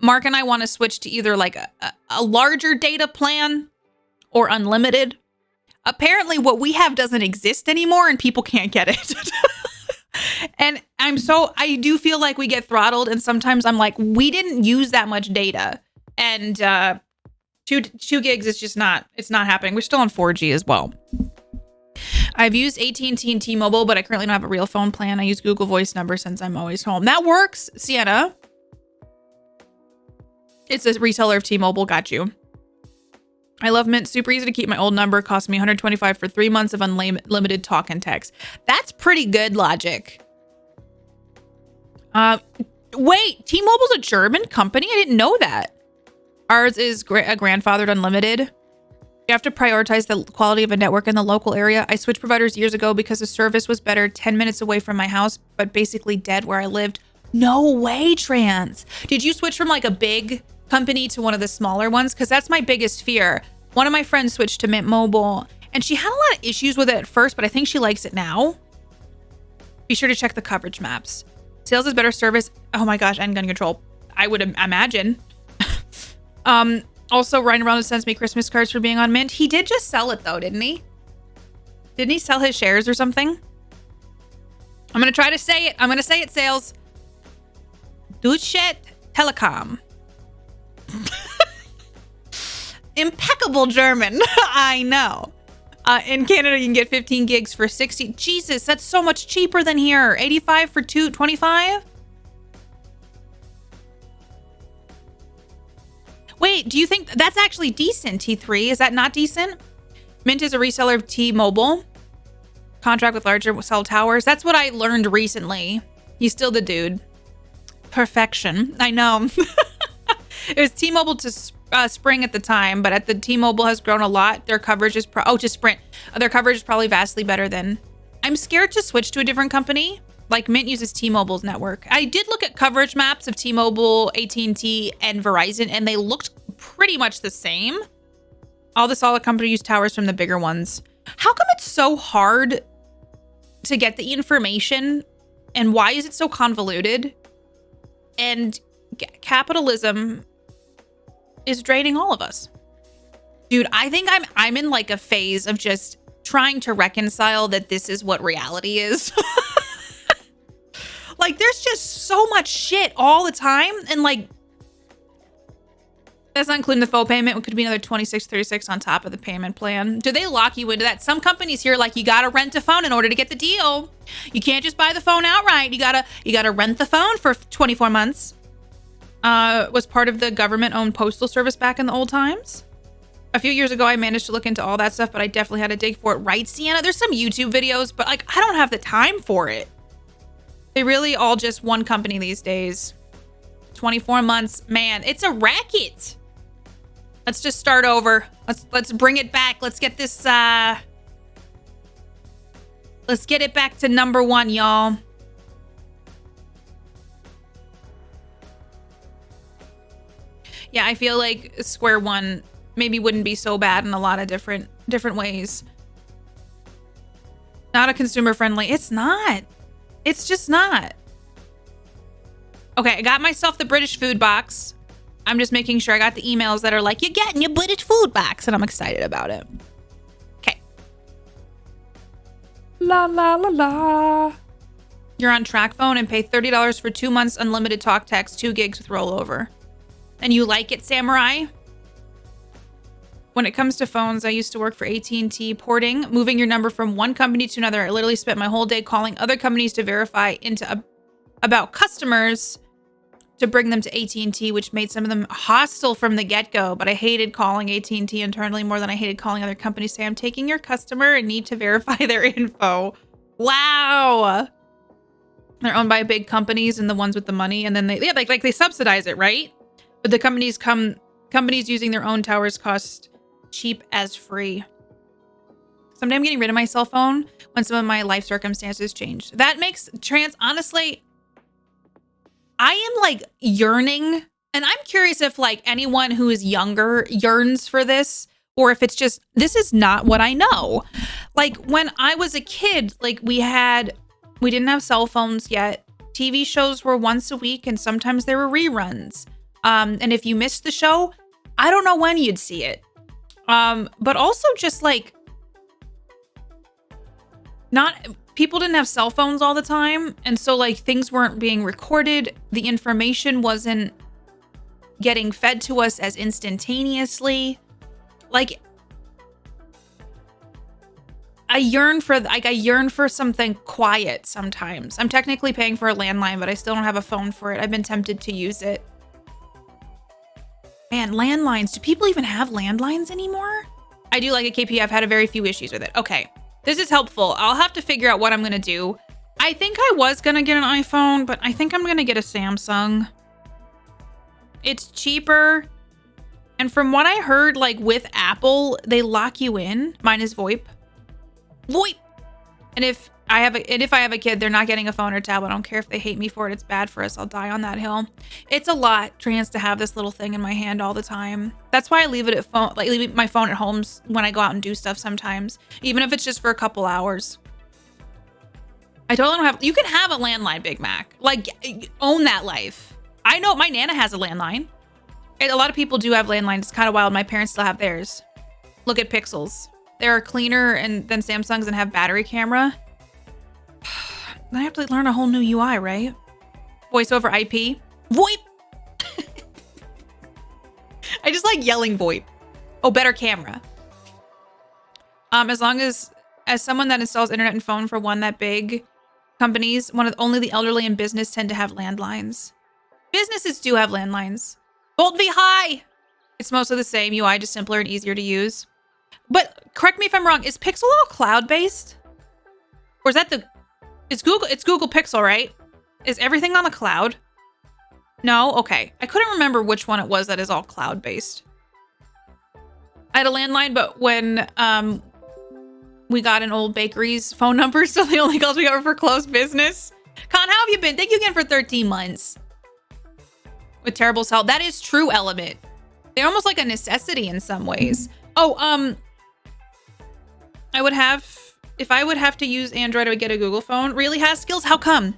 Mark and I want to switch to either like a larger data plan or unlimited. Apparently what we have doesn't exist anymore and people can't get it. And I do feel like we get throttled, and sometimes I'm like, we didn't use that much data. And 2 gigs is just it's not happening. We're still on 4G as well. I've used AT&T and T-Mobile, but I currently don't have a real phone plan. I use Google Voice number since I'm always home. That works, Sienna. It's a reseller of T-Mobile. Got you. I love Mint. Super easy to keep. My old number cost me $125 for 3 months of unlimited talk and text. That's pretty good logic. Wait, T-Mobile's a German company? I didn't know that. Ours is a grandfathered unlimited. You have to prioritize the quality of a network in the local area. I switched providers years ago because the service was better 10 minutes away from my house, but basically dead where I lived. No way, Trans. Did you switch from like a big company to one of the smaller ones? Because that's my biggest fear. One of my friends switched to Mint Mobile, and she had a lot of issues with it at first, but I think she likes it now. Be sure to check the coverage maps. Sales is better service. Oh my gosh, and gun control. I would imagine. Also, Ryan Reynolds sends me Christmas cards for being on Mint. He did just sell it though, didn't he? Didn't he sell his shares or something? I'm going to try to say it. I'm going to say it, Sales. Deutsche Telekom. Impeccable German. I know. In Canada, you can get 15 gigs for 60. Jesus, that's so much cheaper than here. 85 for 225? Wait, do you think that's actually decent, T3? Is that not decent? Mint is a reseller of T-Mobile. Contract with larger cell towers. That's what I learned recently. He's still the dude. Perfection. I know. It was T-Mobile to Spring at the time, but at the T-Mobile has grown a lot. Their coverage is to Sprint. Their coverage is probably vastly better than. I'm scared to switch to a different company. Like Mint uses T-Mobile's network. I did look at coverage maps of T-Mobile, AT&T, and Verizon, and they looked pretty much the same. All the solid companies use towers from the bigger ones. How come it's so hard to get the information, and why is it so convoluted? And capitalism is draining all of us. Dude, I think I'm in like a phase of just trying to reconcile that this is what reality is. Like, there's just so much shit all the time. And like, That's not including the full payment. It could be another $26.36 on top of the payment plan. Do they lock you into that? Some companies here, like, you gotta rent a phone in order to get the deal. You can't just buy the phone outright. You gotta rent the phone for 24 months. Was part of the government-owned postal service back in the old times. A few years ago, I managed to look into all that stuff, but I definitely had to dig for it. Right, Sienna? There's some YouTube videos, but like, I don't have the time for it. They really all just one company these days. 24 months, man, it's a racket. Let's just start over. Let's bring it back. Let's get this, let's get it back to number one, y'all. Yeah, I feel like Square One maybe wouldn't be so bad in a lot of different ways. Not a consumer friendly. It's not. It's just not. Okay, I got myself the British food box. I'm just making sure I got the emails that are like, you're getting your British food box, and I'm excited about it. Okay. La la la la. You're on track phone and pay $30 for 2 months unlimited talk text, 2 gigs with rollover. And you like it, Samurai? When it comes to phones, I used to work for AT&T porting, moving your number from one company to another. I literally spent my whole day calling other companies to verify about customers to bring them to AT&T, which made some of them hostile from the get-go. But I hated calling AT&T internally more than I hated calling other companies. Say, I'm taking your customer and need to verify their info. Wow. They're owned by big companies and the ones with the money, and then they subsidize it, right? But the companies using their own towers cost cheap as free. Someday I'm getting rid of my cell phone when some of my life circumstances change. That makes honestly, I am like yearning, and I'm curious if like anyone who is younger yearns for this, or if it's just, this is not what I know. Like when I was a kid, like we didn't have cell phones yet. TV shows were once a week and sometimes there were reruns. And if you missed the show, I don't know when you'd see it. But also just like, people didn't have cell phones all the time. And so like things weren't being recorded. The information wasn't getting fed to us as instantaneously. Like I yearn for something quiet sometimes. I'm technically paying for a landline, but I still don't have a phone for it. I've been tempted to use it. Man, landlines. Do people even have landlines anymore? I do like a KP. I've had a very few issues with it. Okay. This is helpful. I'll have to figure out what I'm going to do. I think I was going to get an iPhone, but I think I'm going to get a Samsung. It's cheaper. And from what I heard, like with Apple, they lock you in. Mine is VoIP. VoIP. And if I have a kid, they're not getting a phone or tablet. I don't care if they hate me for it. It's bad for us. I'll die on that hill. It's a lot, Trans, to have this little thing in my hand all the time. That's why I leave my phone at home when I go out and do stuff sometimes, even if it's just for a couple hours. I totally don't have. You can have a landline, Big Mac. Like, own that life. I know my Nana has a landline. A lot of people do have landlines. It's kind of wild. My parents still have theirs. Look at Pixels. They're cleaner than Samsungs and have battery camera. I have to learn a whole new UI, right? Voice over IP. VoIP! I just like yelling VoIP. Oh, better camera. As long as someone that installs internet and phone for one that big, companies, only the elderly and business tend to have landlines. Businesses do have landlines. Volt V High! It's mostly the same UI, just simpler and easier to use. But correct me if I'm wrong, is Pixel all cloud-based? Or is that it's Google Pixel, right? Is everything on the cloud? No? Okay. I couldn't remember which one it was that is all cloud-based. I had a landline, but when we got an old bakery's phone number, so the only calls we got were for close business. Con, how have you been? Thank you again for 13 months. With Terrible's help. That is true, Element. They're almost like a necessity in some ways. Oh, if I would have to use Android, I would get a Google phone. Really has skills? How come?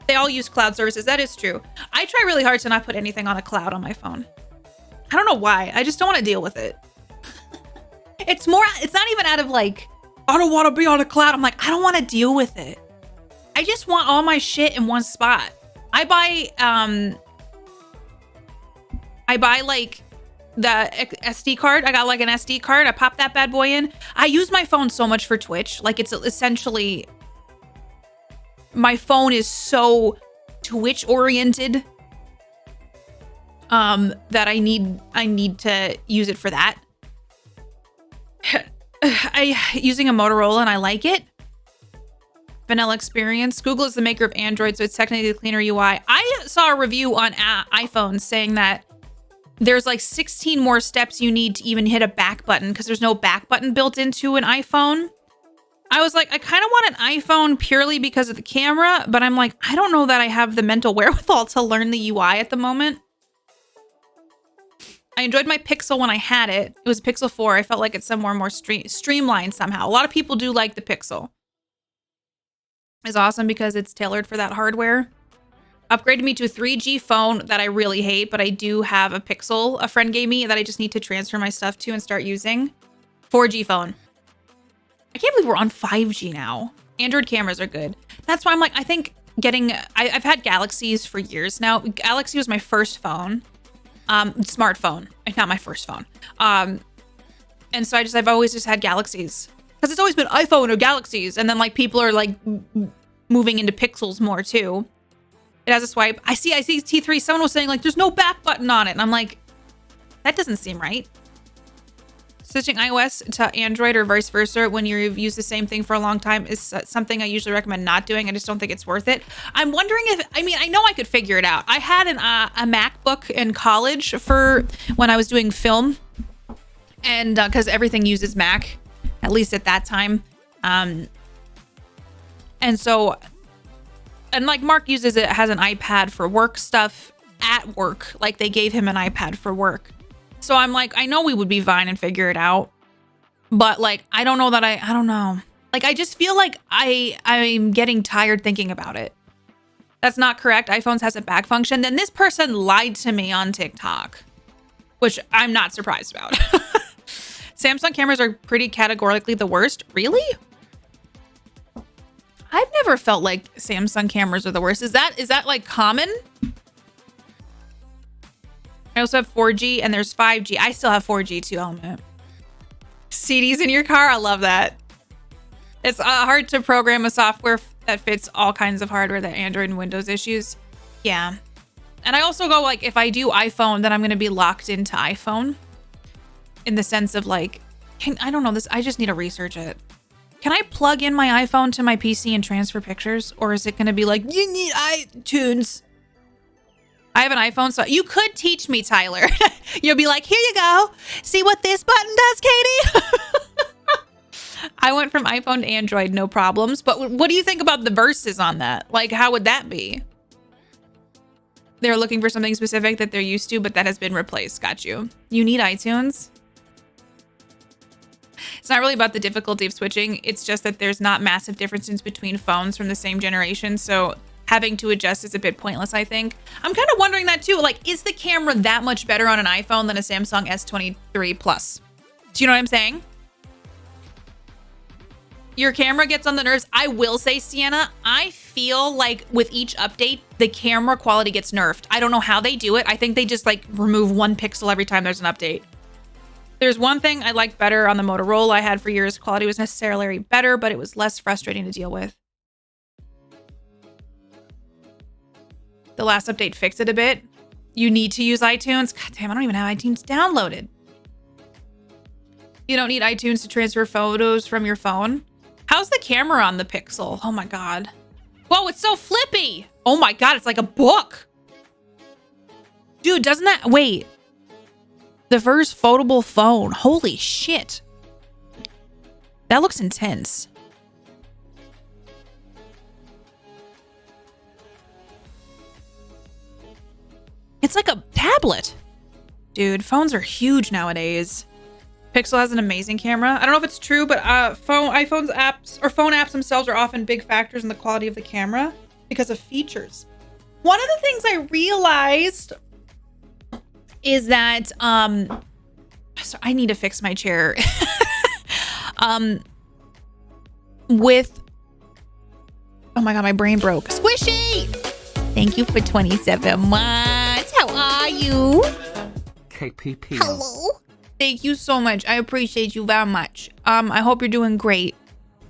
They all use cloud services. That is true. I try really hard to not put anything on a cloud on my phone. I don't know why. I just don't want to deal with it. It's not even out of like, I don't want to be on a cloud. I'm like, I don't want to deal with it. I just want all my shit in one spot. I buy like SD card. I got like an SD card. I popped that bad boy in. I use my phone so much for Twitch. Like it's essentially, my phone is so Twitch oriented that I need to use it for that. Using a Motorola and I like it. Vanilla experience. Google is the maker of Android, so it's technically a cleaner UI. I saw a review on iPhone saying that there's like 16 more steps you need to even hit a back button because there's no back button built into an iPhone. I was like, I kind of want an iPhone purely because of the camera, but I'm like, I don't know that I have the mental wherewithal to learn the UI at the moment. I enjoyed my Pixel when I had it. It was Pixel 4. I felt like it's somewhere more streamlined somehow. A lot of people do like the Pixel. It's awesome because it's tailored for that hardware. Upgraded me to a 3G phone that I really hate, but I do have a Pixel a friend gave me that I just need to transfer my stuff to and start using. 4G phone. I can't believe we're on 5G now. Android cameras are good. That's why I'm like, I think getting... I've had Galaxies for years now. Galaxy was my first phone. Smartphone. Not my first phone. And so I've always just had Galaxies. Because it's always been iPhone or Galaxies. And then like people are like moving into Pixels more too. It has a swipe. I see T3. Someone was saying like, there's no back button on it. And I'm like, that doesn't seem right. Switching iOS to Android or vice versa when you've used the same thing for a long time is something I usually recommend not doing. I just don't think it's worth it. I'm wondering if, I mean, I know I could figure it out. I had a MacBook in college for when I was doing film. And because everything uses Mac, at least at that time. And so, and like Mark uses it, has an iPad for work stuff at work. Like they gave him an iPad for work. So I'm like, I know we would be fine and figure it out. But like, I don't know that I don't know. Like, I just feel like I'm getting tired thinking about it. That's not correct. iPhones has a back function. Then this person lied to me on TikTok, which I'm not surprised about. Samsung cameras are pretty categorically the worst. Really? I've never felt like Samsung cameras are the worst. Is that like common? I also have 4G and there's 5G. I still have 4G too, Element. CDs in your car? I love that. It's hard to program a software that fits all kinds of hardware, that Android and Windows issues. Yeah. And I also go like, if I do iPhone, then I'm going to be locked into iPhone. In the sense of like, I don't know this. I just need to research it. Can I plug in my iPhone to my PC and transfer pictures? Or is it going to be like, you need iTunes? I have an iPhone, so you could teach me, Tyler. You'll be like, here you go. See what this button does, Katie? I went from iPhone to Android, no problems. But what do you think about the verses on that? Like, how would that be? They're looking for something specific that they're used to, but that has been replaced. Got you. You need iTunes. It's not really about the difficulty of switching. It's just that there's not massive differences between phones from the same generation. So having to adjust is a bit pointless, I think. I'm kind of wondering that too. Like, is the camera that much better on an iPhone than a Samsung S23 Plus? Do you know what I'm saying? Your camera gets on the nerves. I will say, Sienna, I feel like with each update, the camera quality gets nerfed. I don't know how they do it. I think they just like remove 1 pixel every time there's an update. There's one thing I liked better on the Motorola I had for years. Quality was necessarily better, but it was less frustrating to deal with. The last update fixed it a bit. You need to use iTunes. God damn, I don't even have iTunes downloaded. You don't need iTunes to transfer photos from your phone. How's the camera on the Pixel? Oh my God. Whoa, it's so flippy. Oh my God, it's like a book. Dude, doesn't that... Wait. The first foldable phone. Holy shit. That looks intense. It's like a tablet. Dude, phones are huge nowadays. Pixel has an amazing camera. I don't know if it's true, but iPhone's apps or phone apps themselves are often big factors in the quality of the camera because of features. One of the things I realized is that so I need to fix my chair. With oh my God, my brain broke. Squishy! Thank you for 27 months. How are you? KPP. Hello? Thank you so much. I appreciate you very much. I hope you're doing great.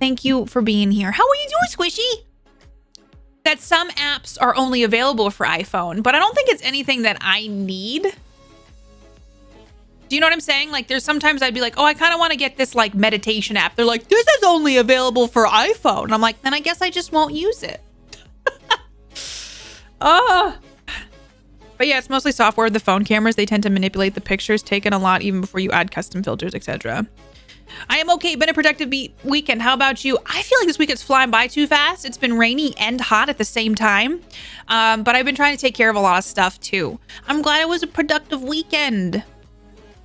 Thank you for being here. How are you doing, Squishy? That some apps are only available for iPhone, but I don't think it's anything that I need. Do you know what I'm saying? Like, there's sometimes I'd be like, oh, I kind of want to get this like meditation app. They're like, this is only available for iPhone. And I'm like, then I guess I just won't use it. But yeah, it's mostly software. The phone cameras, they tend to manipulate the pictures taken a lot even before you add custom filters, etc. I am okay. Been a productive weekend. How about you? I feel like this week is flying by too fast. It's been rainy and hot at the same time. But I've been trying to take care of a lot of stuff too. I'm glad it was a productive weekend.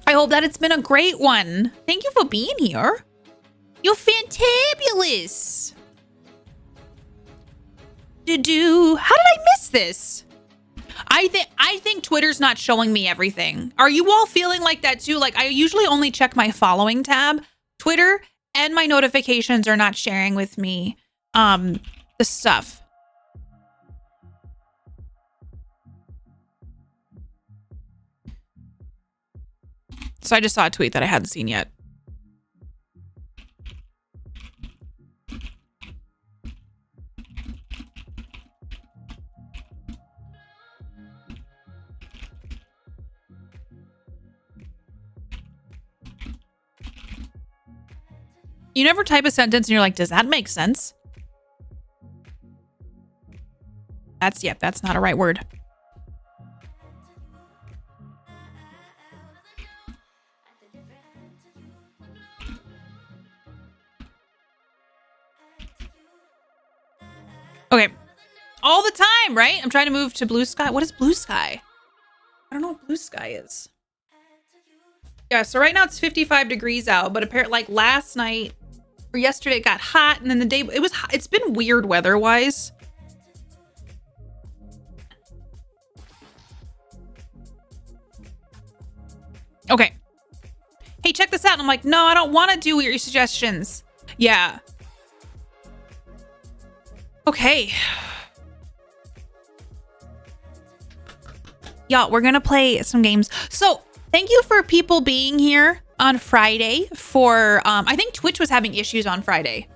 I hope that it's been a great one. Thank you for being here. You're fantabulous. How did I miss this? I think Twitter's not showing me everything. Are you all feeling like that too? Like, I usually only check my following tab. Twitter and my notifications are not sharing with me the stuff. So I just saw a tweet that I hadn't seen yet. You never type a sentence and you're like, does that make sense? That's not a right word. Okay. All the time, right? I'm trying to move to blue sky. What is blue sky? I don't know what blue sky is. Yeah, so right now it's 55 degrees out, but apparently like last night or yesterday it got hot, and then the day it was hot. It's been weird weather-wise. Okay. Hey, check this out. And I'm like, no, I don't want to do your suggestions. Yeah. Okay. Y'all, we're going to play some games. So thank you for people being here on Friday for, I think Twitch was having issues on Friday.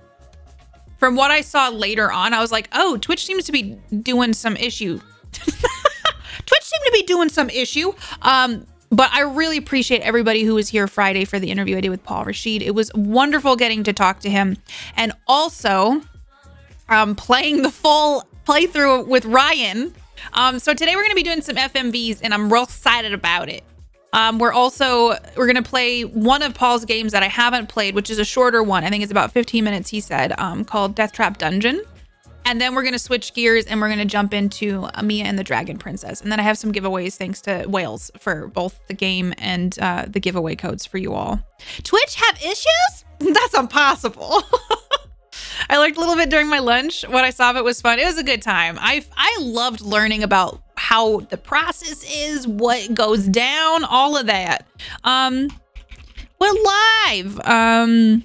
From what I saw later on, I was like, oh, Twitch seems to be doing some issue. Twitch seemed to be doing some issue. But I really appreciate everybody who was here Friday for the interview I did with Paul Rashid. It was wonderful getting to talk to him. And also playing the full playthrough with Ryan. So today we're going to be doing some FMVs, and I'm real excited about it. We're going to play one of Paul's games that I haven't played, which is a shorter one. I think it's about 15 minutes, he said, called Deathtrap Dungeon. And then we're going to switch gears and we're going to jump into Mia and the Dragon Princess. And then I have some giveaways thanks to Wales for both the game and the giveaway codes for you all. Twitch have issues? That's impossible. I learned a little bit during my lunch. What I saw of it was fun. It was a good time. I loved learning about how the process is, what goes down, all of that. We're live.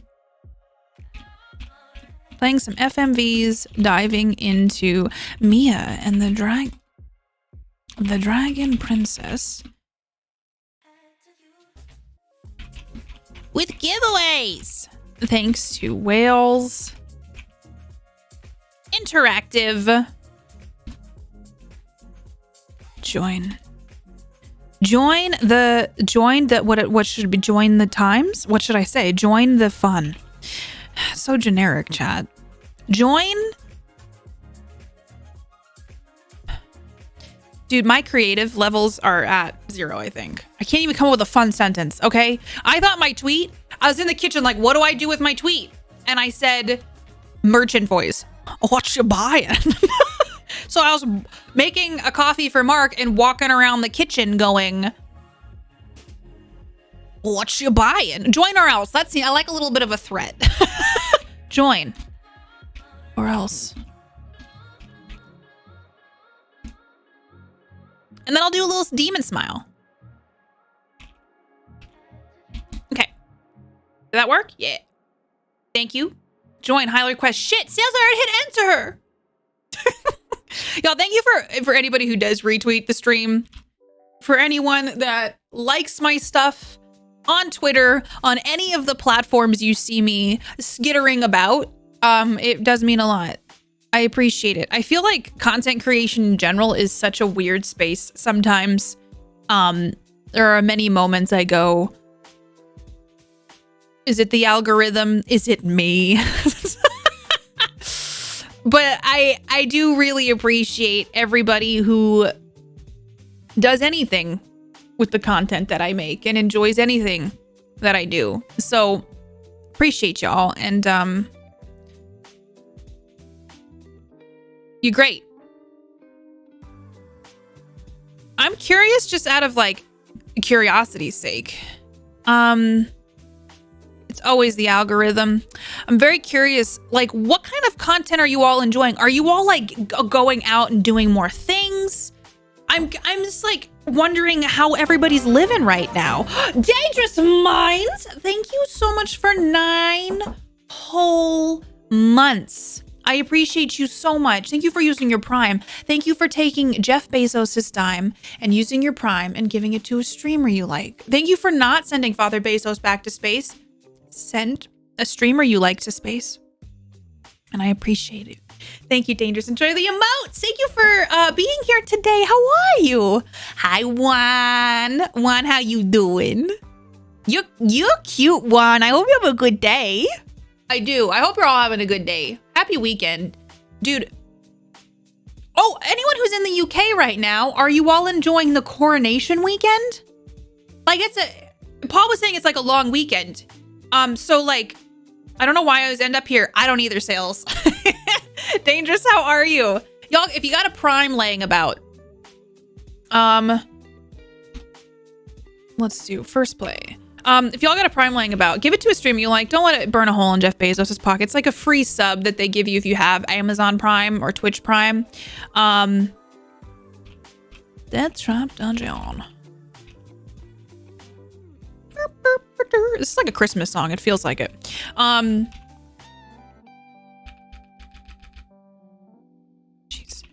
Playing some FMVs, diving into Mia and the Dragon Princess with giveaways. Thanks to Wales Interactive. Join the times? What should I say? Join the fun. So generic, chat. Join. Dude, my creative levels are at 0, I think. I can't even come up with a fun sentence, okay? I thought my tweet, I was in the kitchen like, what do I do with my tweet? And I said, merchant voice. What you buying? So I was making a coffee for Mark and walking around the kitchen going, what you buying? Join or else. Let's see. I like a little bit of a threat. Join or else. And then I'll do a little demon smile. Okay. Did that work? Yeah. Thank you. Join, highly request. Shit, sales already hit enter. Y'all, thank you for anybody who does retweet the stream for anyone that likes my stuff on Twitter, on any of the platforms you see me skittering about. It does mean a lot. I appreciate it. I feel like content creation in general is such a weird space sometimes. There are many moments I go, is it the algorithm? Is it me? But I do really appreciate everybody who does anything with the content that I make and enjoys anything that I do. So appreciate y'all. And you're great. I'm curious just out of like curiosity's sake. It's always the algorithm. I'm very curious, like, what kind of content are you all enjoying? Are you all like going out and doing more things? I'm just like wondering how everybody's living right now. Dangerous Minds, thank you so much for 9 whole months. I appreciate you so much. Thank you for using your Prime. Thank you for taking Jeff Bezos' dime and using your Prime and giving it to a streamer you like. Thank you for not sending Father Bezos back to space. Send a streamer you like to space. And I appreciate it. Thank you, Dangerous. Enjoy the emotes. Thank you for being here today. How are you? Hi, Juan. Juan, how you doing? You're cute, Juan. I hope you have a good day. I do. I hope you're all having a good day. Happy weekend. Dude. Oh, anyone who's in the UK right now, are you all enjoying the coronation weekend? Like, Paul was saying it's like a long weekend. So like, I don't know why I always end up here. I don't either, Sales. Dangerous, how are you? Y'all, if you got a Prime laying about, let's do first play. If y'all got a Prime laying about, give it to a streamer you like. Don't let it burn a hole in Jeff Bezos' pocket. It's like a free sub that they give you if you have Amazon Prime or Twitch Prime. Deathtrap Dungeon. This is like a Christmas song. It feels like it. Jeez.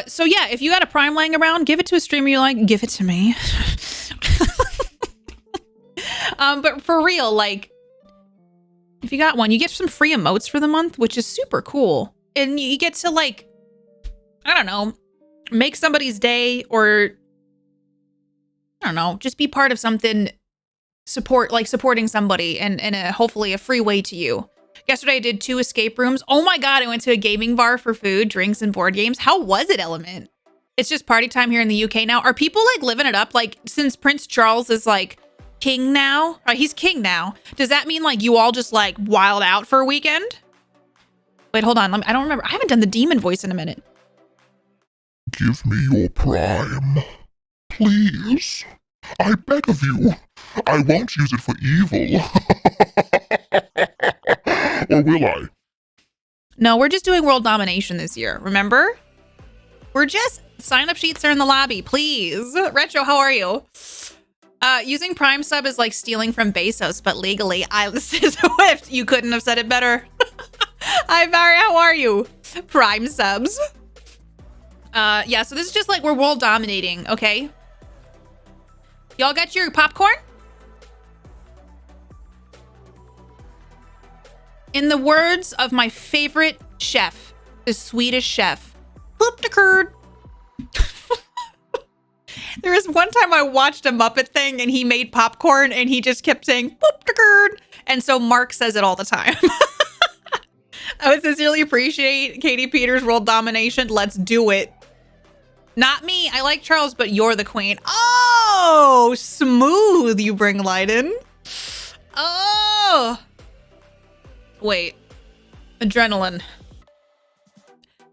So yeah, if you got a Prime laying around, give it to a streamer you like. Give it to me. But for real, like, if you got one, you get some free emotes for the month, which is super cool. And you get to, like, I don't know, make somebody's day, or I don't know, just be part of something. Supporting somebody and hopefully a free way to you. Yesterday I did 2 escape rooms. Oh my god, I went to a gaming bar for food, drinks, and board games. How was it, Element? It's just party time here in the UK now. Are people like living it up? Like, since Prince Charles is like king now, right? He's king now. Does that mean like you all just like wild out for a weekend? Wait, hold on. I don't remember. I haven't done the demon voice in a minute. Give me your Prime, please. I beg of you. I won't use it for evil. Or will I? No, we're just doing world domination this year, remember? We're just, sign-up sheets are in the lobby, please. Retro, how are you? Using Prime sub is like stealing from Bezos, but legally. Swift, you couldn't have said it better. Hi, Barry, how are you? Prime subs. Yeah, so this is just like we're world dominating, okay? Y'all got your popcorn? In the words of my favorite chef, the Swedish chef, poop the curd. There was one time I watched a Muppet thing and he made popcorn and he just kept saying poop the curd. And so Mark says it all the time. I would sincerely appreciate Katie Peters' world domination. Let's do it. Not me. I like Charles, but you're the queen. Oh, smooth. You bring light in. Oh. Wait. Adrenaline.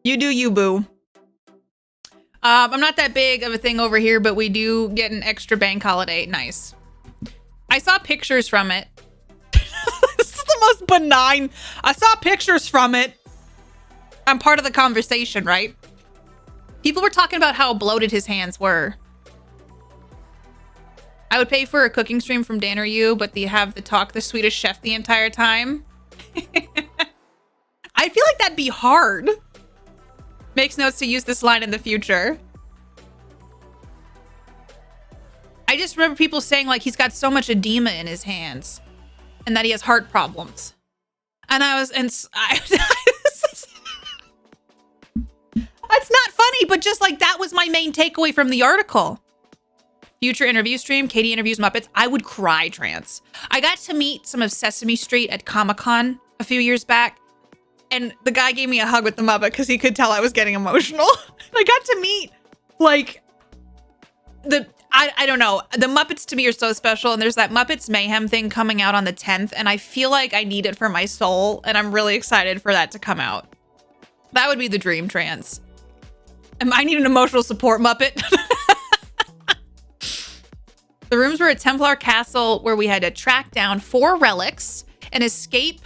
You do you, boo. I'm not that big of a thing over here, but we do get an extra bank holiday. Nice. I saw pictures from it. This is the most benign. I saw pictures from it. I'm part of the conversation, right? People were talking about how bloated his hands were. I would pay for a cooking stream from Dan or you, but they have the Swedish chef the entire time. I feel like that'd be hard. Makes notes to use this line in the future. I just remember people saying like he's got so much edema in his hands and that he has heart problems. And it's not funny, but just like that was my main takeaway from the article. Future interview stream, Katie interviews Muppets. I would cry, trans. I got to meet some of Sesame Street at Comic-Con a few years back. And the guy gave me a hug with the Muppet because he could tell I was getting emotional. I got to meet like I don't know. The Muppets to me are so special. And there's that Muppets Mayhem thing coming out on the 10th. And I feel like I need it for my soul. And I'm really excited for that to come out. That would be the dream, trans. I need an emotional support Muppet. The rooms were a Templar castle where we had to track down 4 relics and escape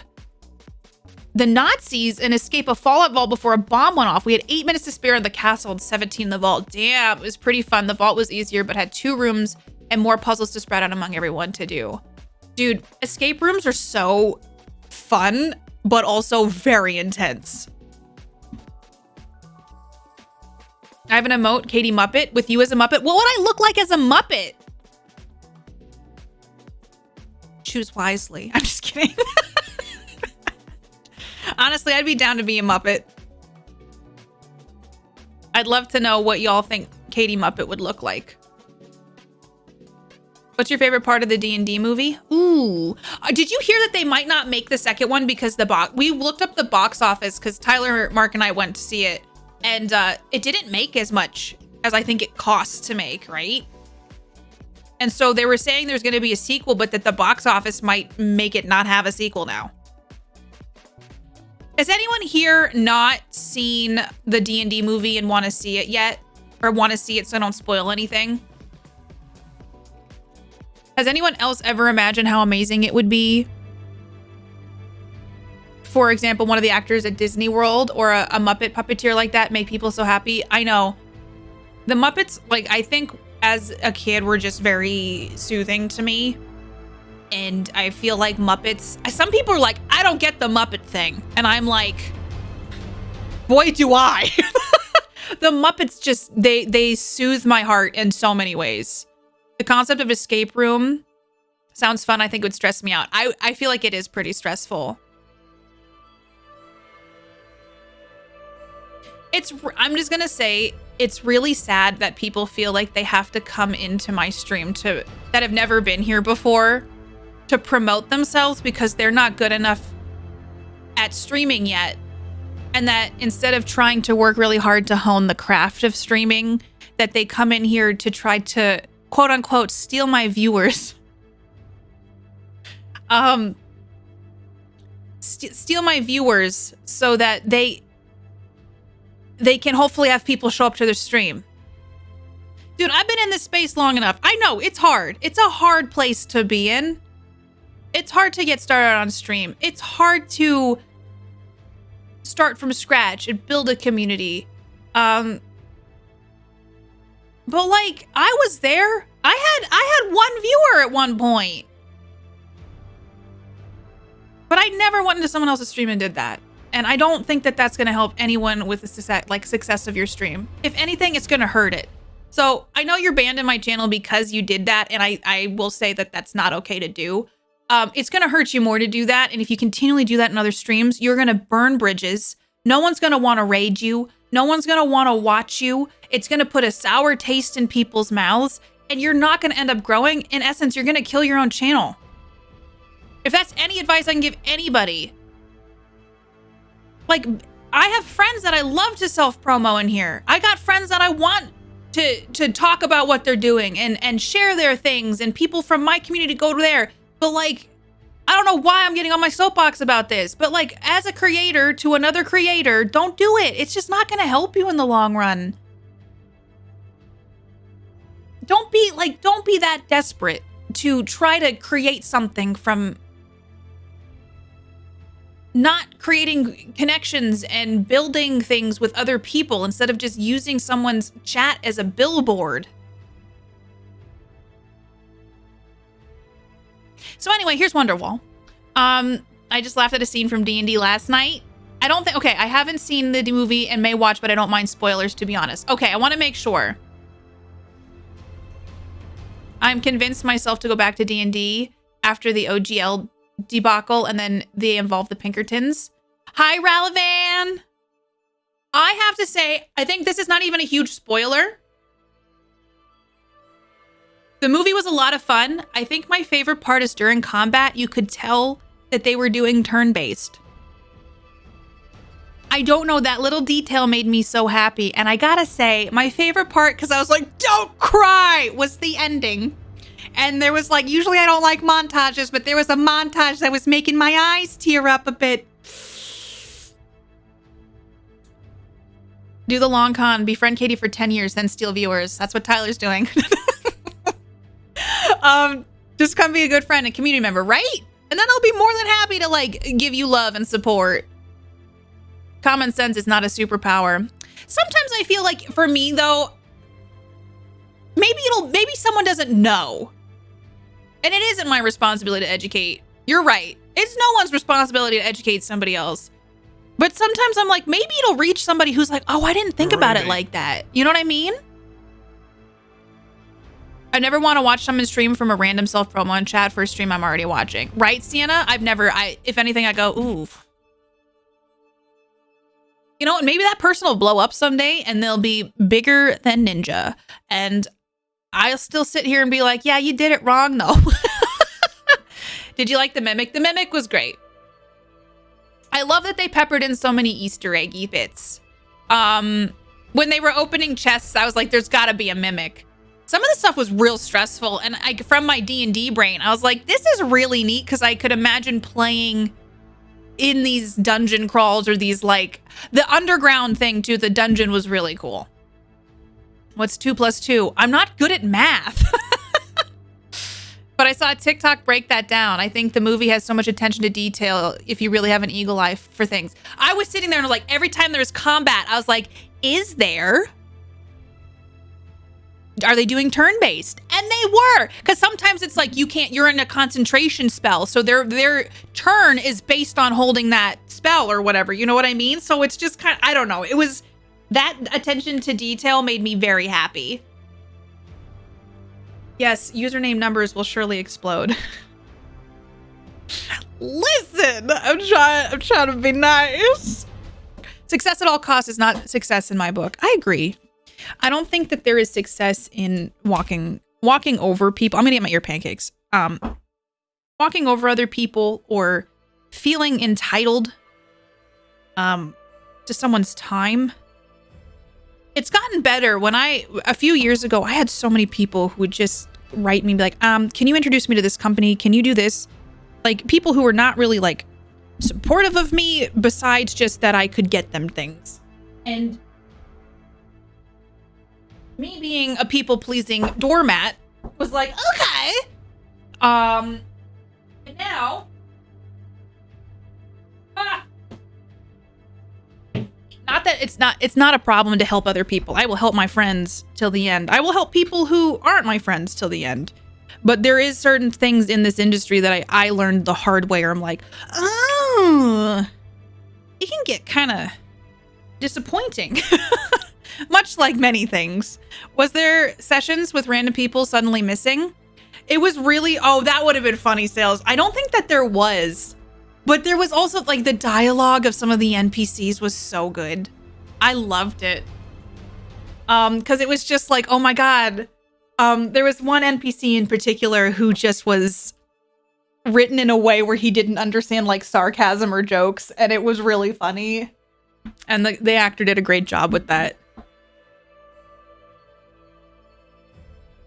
the Nazis and escape a fallout vault before a bomb went off. We had 8 minutes to spare in the castle and 17 in the vault. Damn, it was pretty fun. The vault was easier, but had 2 rooms and more puzzles to spread out among everyone to do. Dude, escape rooms are so fun, but also very intense. I have an emote, Katie Muppet, with you as a Muppet. What would I look like as a Muppet? Choose wisely. I'm just kidding. Honestly, I'd be down to be a Muppet. I'd love to know what y'all think Katie Muppet would look like. What's your favorite part of the D&D movie? Ooh. Did you hear that they might not make the second one because we looked up the box office because Tyler, Mark, and I went to see it. And it didn't make as much as I think it costs to make, right? And so they were saying there's going to be a sequel, but that the box office might make it not have a sequel now. Has anyone here not seen the D&D movie and want to see it yet? Or want to see it so I don't spoil anything? Has anyone else ever imagined how amazing it would be? For example, one of the actors at Disney World or a Muppet puppeteer like that make people so happy. I know. The Muppets, like, I think as a kid were just very soothing to me. And I feel like Muppets, some people are like, I don't get the Muppet thing. And I'm like, boy, do I. The Muppets just, they soothe my heart in so many ways. The concept of escape room sounds fun. I think it would stress me out. I feel like it is pretty stressful. I'm just going to say, it's really sad that people feel like they have to come into my stream that have never been here before to promote themselves because they're not good enough at streaming yet. And that instead of trying to work really hard to hone the craft of streaming, that they come in here to try to, quote unquote, steal my viewers. Steal my viewers so that they can hopefully have people show up to their stream. Dude, I've been in this space long enough. I know, it's hard. It's a hard place to be in. It's hard to get started on stream. It's hard to start from scratch and build a community. But like, I was there. I had 1 viewer at one point. But I never went into someone else's stream and did that. And I don't think that that's going to help anyone with the success of your stream. If anything, it's going to hurt it. So I know you're banned in my channel because you did that. And I will say that that's not okay to do. It's going to hurt you more to do that. And if you continually do that in other streams, you're going to burn bridges. No one's going to want to raid you. No one's going to want to watch you. It's going to put a sour taste in people's mouths. And you're not going to end up growing. In essence, you're going to kill your own channel. If that's any advice I can give anybody. Like, I have friends that I love to self-promo in here. I got friends that I want to talk about what they're doing and share their things. And people from my community go there. But like, I don't know why I'm getting on my soapbox about this. But like, as a creator to another creator, don't do it. It's just not going to help you in the long run. Don't be that desperate to try to create something from not creating connections and building things with other people instead of just using someone's chat as a billboard. So anyway, here's Wonderwall. I just laughed at a scene from D&D last night. I haven't seen the movie and may watch, but I don't mind spoilers, to be honest. Okay, I want to make sure. I'm convinced myself to go back to D&D after the OGL debacle, and then they involved the Pinkertons. Hi, Ralavan! I have to say, I think this is not even a huge spoiler. The movie was a lot of fun. I think my favorite part is during combat, you could tell that they were doing turn-based. I don't know, that little detail made me so happy. And I gotta say, my favorite part, because I was like, don't cry, was the ending. And there was like, usually I don't like montages, but there was a montage that was making my eyes tear up a bit. Do the long con, befriend Katie for 10 years, then steal viewers. That's what Tyler's doing. Just come be a good friend and community member, right? And then I'll be more than happy to like give you love and support. Common sense is not a superpower. Sometimes I feel like for me though, maybe someone doesn't know. And it isn't my responsibility to educate. You're right. It's no one's responsibility to educate somebody else. But sometimes I'm like, maybe it'll reach somebody who's like, oh, I didn't think about it like that. You know what I mean? I never want to watch someone stream from a random self-promo in chat for a stream I'm already watching. Right, Sienna? If anything, I go, ooh. You know, maybe that person will blow up someday and they'll be bigger than Ninja. And I'll still sit here and be like, yeah, you did it wrong, though. Did you like the Mimic? The Mimic was great. I love that they peppered in so many Easter eggy bits. When they were opening chests, I was like, there's got to be a Mimic. Some of the stuff was real stressful. And from my D&D brain, I was like, this is really neat because I could imagine playing in these dungeon crawls or these like the underground thing too. The dungeon was really cool. What's 2 + 2? I'm not good at math. But I saw a TikTok break that down. I think the movie has so much attention to detail if you really have an eagle eye for things. I was sitting there and like every time there was combat, I was like, is there? Are they doing turn-based? And they were, because sometimes it's like you're in a concentration spell. So their turn is based on holding that spell or whatever. You know what I mean? So it's just kind of, I don't know. It was, that attention to detail made me very happy. Yes, username numbers will surely explode. Listen, I'm trying to be nice. Success at all costs is not success in my book. I agree. I don't think that there is success in walking over people. I'm gonna get my ear pancakes. Walking over other people or feeling entitled to someone's time. It's gotten better. A few years ago, I had so many people who would just write me and be like, can you introduce me to this company? Can you do this? Like people who were not really like supportive of me besides just that I could get them things. And me being a people-pleasing doormat was like, okay. And now, not that it's not a problem to help other people. I will help my friends till the end. I will help people who aren't my friends till the end. But there is certain things in this industry that I learned the hard way, or I'm like, oh, it can get kind of disappointing. Much like many things. Was there sessions with random people suddenly missing? It was really, that would have been funny, Sales. I don't think that there was. But there was also like the dialogue of some of the NPCs was so good. I loved it. Because it was just like, oh my God. There was one NPC in particular who just was written in a way where he didn't understand like sarcasm or jokes. And it was really funny. And the actor did a great job with that.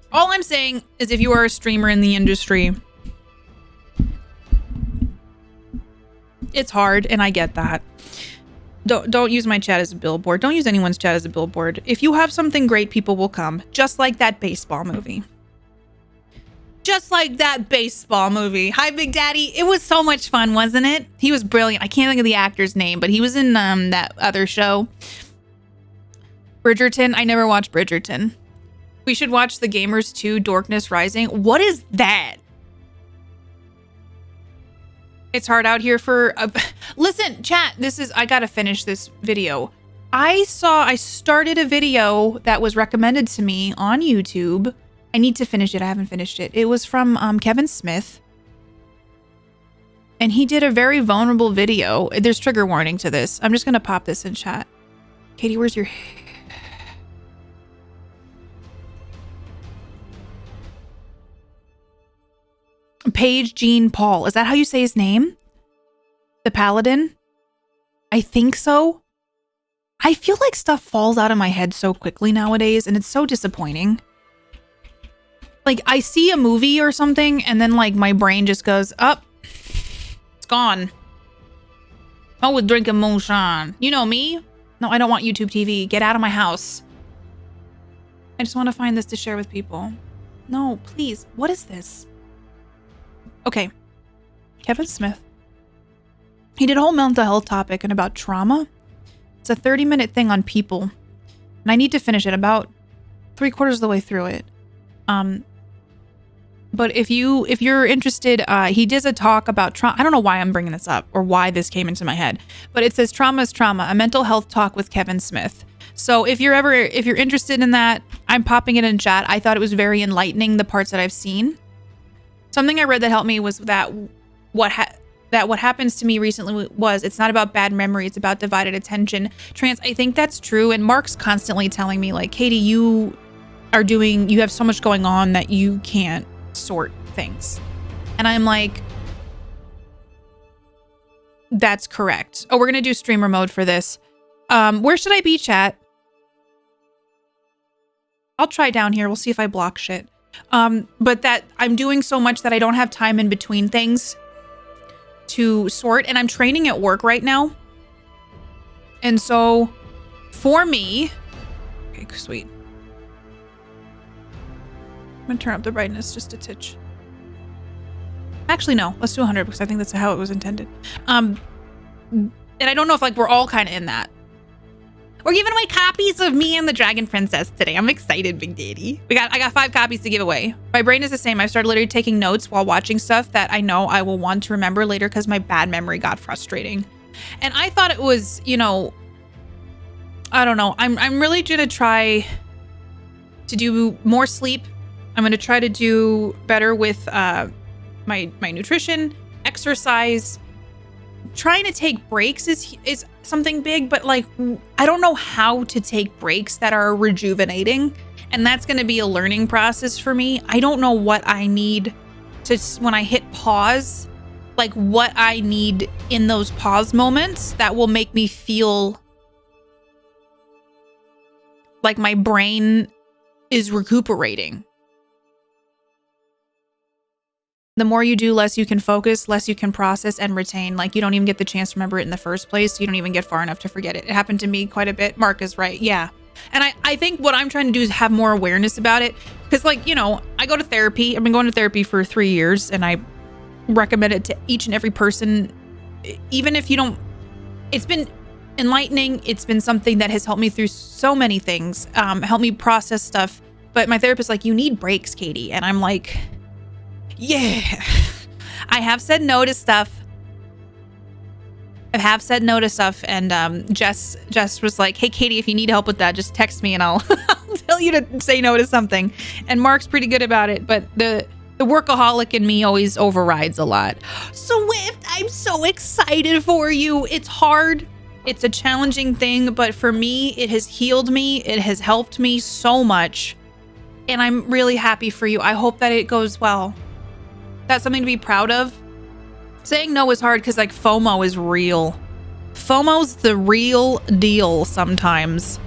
All I'm saying is if you are a streamer in the industry, it's hard, and I get that. Don't use my chat as a billboard. Don't use anyone's chat as a billboard. If you have something great, people will come. Just like that baseball movie. Just like that baseball movie. Hi, Big Daddy. It was so much fun, wasn't it? He was brilliant. I can't think of the actor's name, but he was in that other show. Bridgerton. I never watched Bridgerton. We should watch The Gamers 2 Darkness Rising. What is that? It's hard out here for... Listen, chat, I gotta finish this video. I started a video that was recommended to me on YouTube I need to finish it. I haven't finished it. It was from Kevin Smith. And he did a very vulnerable video. There's trigger warning to this. I'm just going to pop this in chat. Katie, where's your... Paige Jean Paul. Is that how you say his name? The Paladin? I think so. I feel like stuff falls out of my head so quickly nowadays, and it's so disappointing. Like, I see a movie or something, and then, like, my brain just goes, up. It's gone. Oh, with drinking moonshine. You know me? No, I don't want YouTube TV. Get out of my house. I just want to find this to share with people. No, please. What is this? Okay. Kevin Smith. He did a whole mental health topic and about trauma. It's a 30-minute thing on people. And I need to finish it about 3/4 of the way through it. But if you're interested, he does a talk about trauma. I don't know why I'm bringing this up or why this came into my head, but it says Trauma is Trauma, a mental health talk with Kevin Smith. So if you're interested in that, I'm popping it in chat. I thought it was very enlightening, the parts that I've seen. Something I read that helped me was that what happens to me recently was it's not about bad memory, it's about divided attention. Trans, I think that's true. And Mark's constantly telling me, like, Katie, you have so much going on that you can't sort things. And I'm like, that's correct. Oh, we're gonna do streamer mode for this. Where should I be, chat? I'll try down here. We'll see if I block shit. But that I'm doing so much that I don't have time in between things to sort, and I'm training at work right now. And so for me, okay, sweet. I'm gonna turn up the brightness just a titch. Actually, no, let's do 100 because I think that's how it was intended. And I don't know if, like, we're all kind of in that. We're giving away copies of Me and the Dragon Princess today. I'm excited, Big Daddy. I got 5 copies to give away. My brain is the same. I started literally taking notes while watching stuff that I know I will want to remember later because my bad memory got frustrating. And I thought it was, you know, I don't know. I'm really gonna try to do more sleep. I'm gonna try to do better with my nutrition, exercise. Trying to take breaks is something big, but, like, I don't know how to take breaks that are rejuvenating, and that's going to be a learning process for me. I don't know what I need to, when I hit pause, like, what I need in those pause moments that will make me feel like my brain is recuperating. The more you do, less you can focus, less you can process and retain. Like, you don't even get the chance to remember it in the first place. So you don't even get far enough to forget it. It happened to me quite a bit. Mark is right. Yeah. And I think what I'm trying to do is have more awareness about it. Because, like, you know, I go to therapy. I've been going to therapy for 3 years. And I recommend it to each and every person. Even if you don't... It's been enlightening. It's been something that has helped me through so many things. Helped me process stuff. But my therapist's like, you need breaks, Katie. And I'm like... Yeah, I have said no to stuff. And Jess was like, hey, Katie, if you need help with that, just text me and I'll tell you to say no to something. And Mark's pretty good about it, but the workaholic in me always overrides a lot. Swift, I'm so excited for you. It's hard. It's a challenging thing, but for me, it has healed me. It has helped me so much. And I'm really happy for you. I hope that it goes well. That's something to be proud of. Saying no is hard because, like, FOMO is real. FOMO's the real deal sometimes.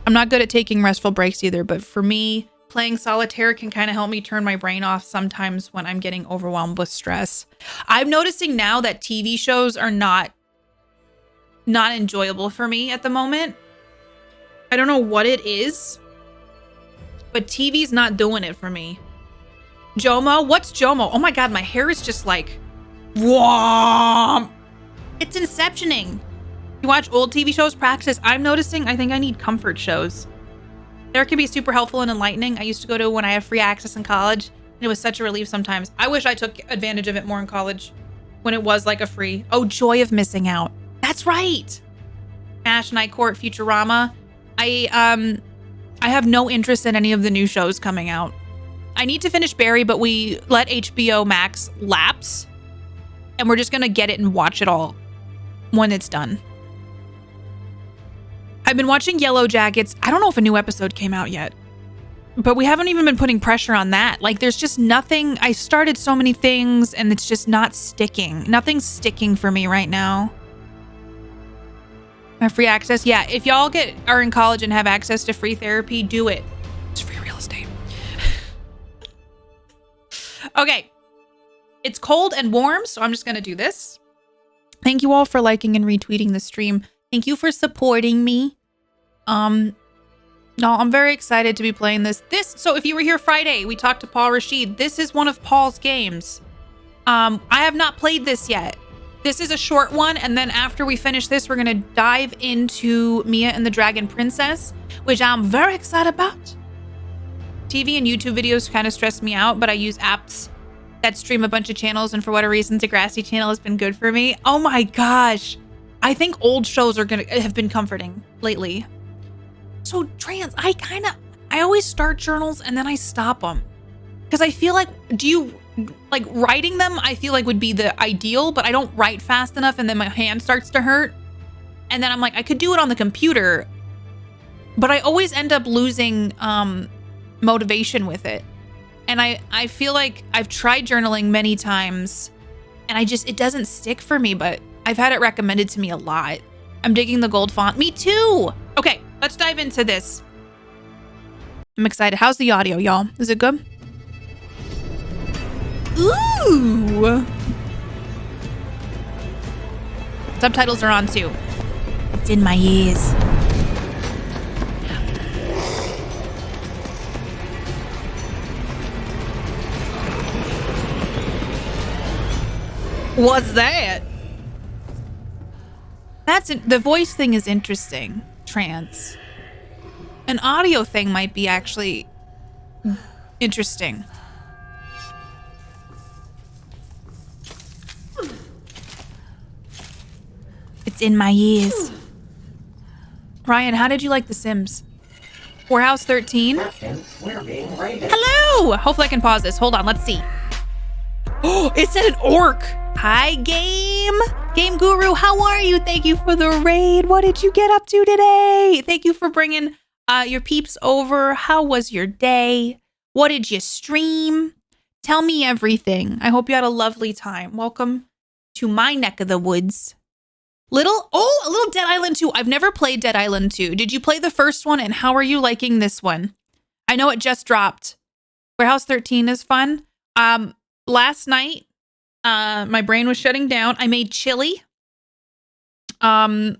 I'm not good at taking restful breaks either, but for me, playing solitaire can kind of help me turn my brain off sometimes when I'm getting overwhelmed with stress. I'm noticing now that TV shows are not enjoyable for me at the moment. I don't know what it is, but TV's not doing it for me. Jomo? What's Jomo? Oh my god, my hair is just like... Whoa! It's inceptioning. You watch old TV shows, practice. I'm noticing I think I need comfort shows. There can be super helpful and enlightening. I used to go to when I had free access in college, and it was such a relief sometimes. I wish I took advantage of it more in college when it was like a free... Oh, joy of missing out. That's right! Ash, Night Court, Futurama. I have no interest in any of the new shows coming out. I need to finish Barry, but we let HBO Max lapse. And we're just going to get it and watch it all when it's done. I've been watching Yellow Jackets. I don't know if a new episode came out yet. But we haven't even been putting pressure on that. Like, there's just nothing. I started so many things and it's just not sticking. Nothing's sticking for me right now. My free access. Yeah, if y'all are in college and have access to free therapy, do it. It's free real estate. Okay. It's cold and warm, so I'm just going to do this. Thank you all for liking and retweeting the stream. Thank you for supporting me. No, I'm very excited to be playing this. So if you were here Friday, we talked to Paul Rashid. This is one of Paul's games. I have not played this yet. This is a short one, and then after we finish this, we're going to dive into Mia and the Dragon Princess, which I'm very excited about. TV and YouTube videos kind of stress me out, but I use apps that stream a bunch of channels, and for whatever reason, Degrassi channel has been good for me. Oh my gosh. I think old shows have been comforting lately. So trans, I always start journals and then I stop them. Because I feel like, writing them, I feel like would be the ideal, but I don't write fast enough and then my hand starts to hurt. And then I'm like, I could do it on the computer, but I always end up losing motivation with it. And I feel like I've tried journaling many times and it doesn't stick for me, but I've had it recommended to me a lot. I'm digging the gold font. Me too. Okay, let's dive into this. I'm excited. How's the audio, y'all? Is it good? Ooh. Subtitles are on too. It's in my ears. What's that? The voice thing is interesting. Trance. An audio thing might be actually interesting. It's in my ears. Ryan, how did you like The Sims? Warehouse 13? Hello! Hopefully I can pause this. Hold on, let's see. Oh, it said an orc. Hi, Game Guru, how are you? Thank you for the raid. What did you get up to today? Thank you for bringing your peeps over. How was your day? What did you stream? Tell me everything. I hope you had a lovely time. Welcome to my neck of the woods. A little Dead Island 2. I've never played Dead Island 2. Did you play the first one, and how are you liking this one? I know it just dropped. Warehouse 13 is fun. Last night, my brain was shutting down. I made chili. And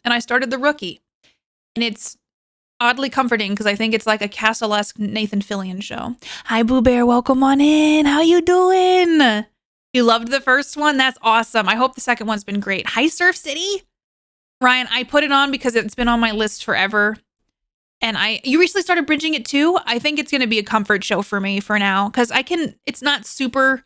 I started The Rookie. And it's oddly comforting because I think it's like a Castle-esque Nathan Fillion show. Hi, Boo Bear. Welcome on in. How you doing? You loved the first one? That's awesome. I hope the second one's been great. Hi, Surf City. Ryan, I put it on because it's been on my list forever. And you recently started binging it too. I think it's going to be a comfort show for me for now because it's not super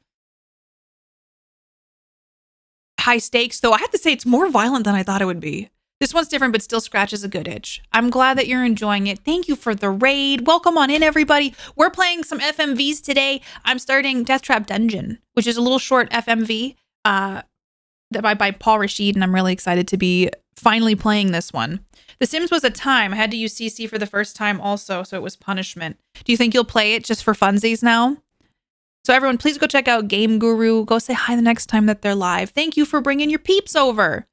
high stakes, though I have to say it's more violent than I thought it would be. This one's different, but still scratches a good itch. I'm glad that you're enjoying it. Thank you for the raid. Welcome on in, everybody. We're playing some FMVs today. I'm starting Deathtrap Dungeon, which is a little short FMV by Paul Rashid, and I'm really excited to be finally playing this one. The Sims was a time. I had to use CC for the first time also, so it was punishment. Do you think you'll play it just for funsies now? So everyone, please go check out Game Guru. Go say hi the next time that they're live. Thank you for bringing your peeps over.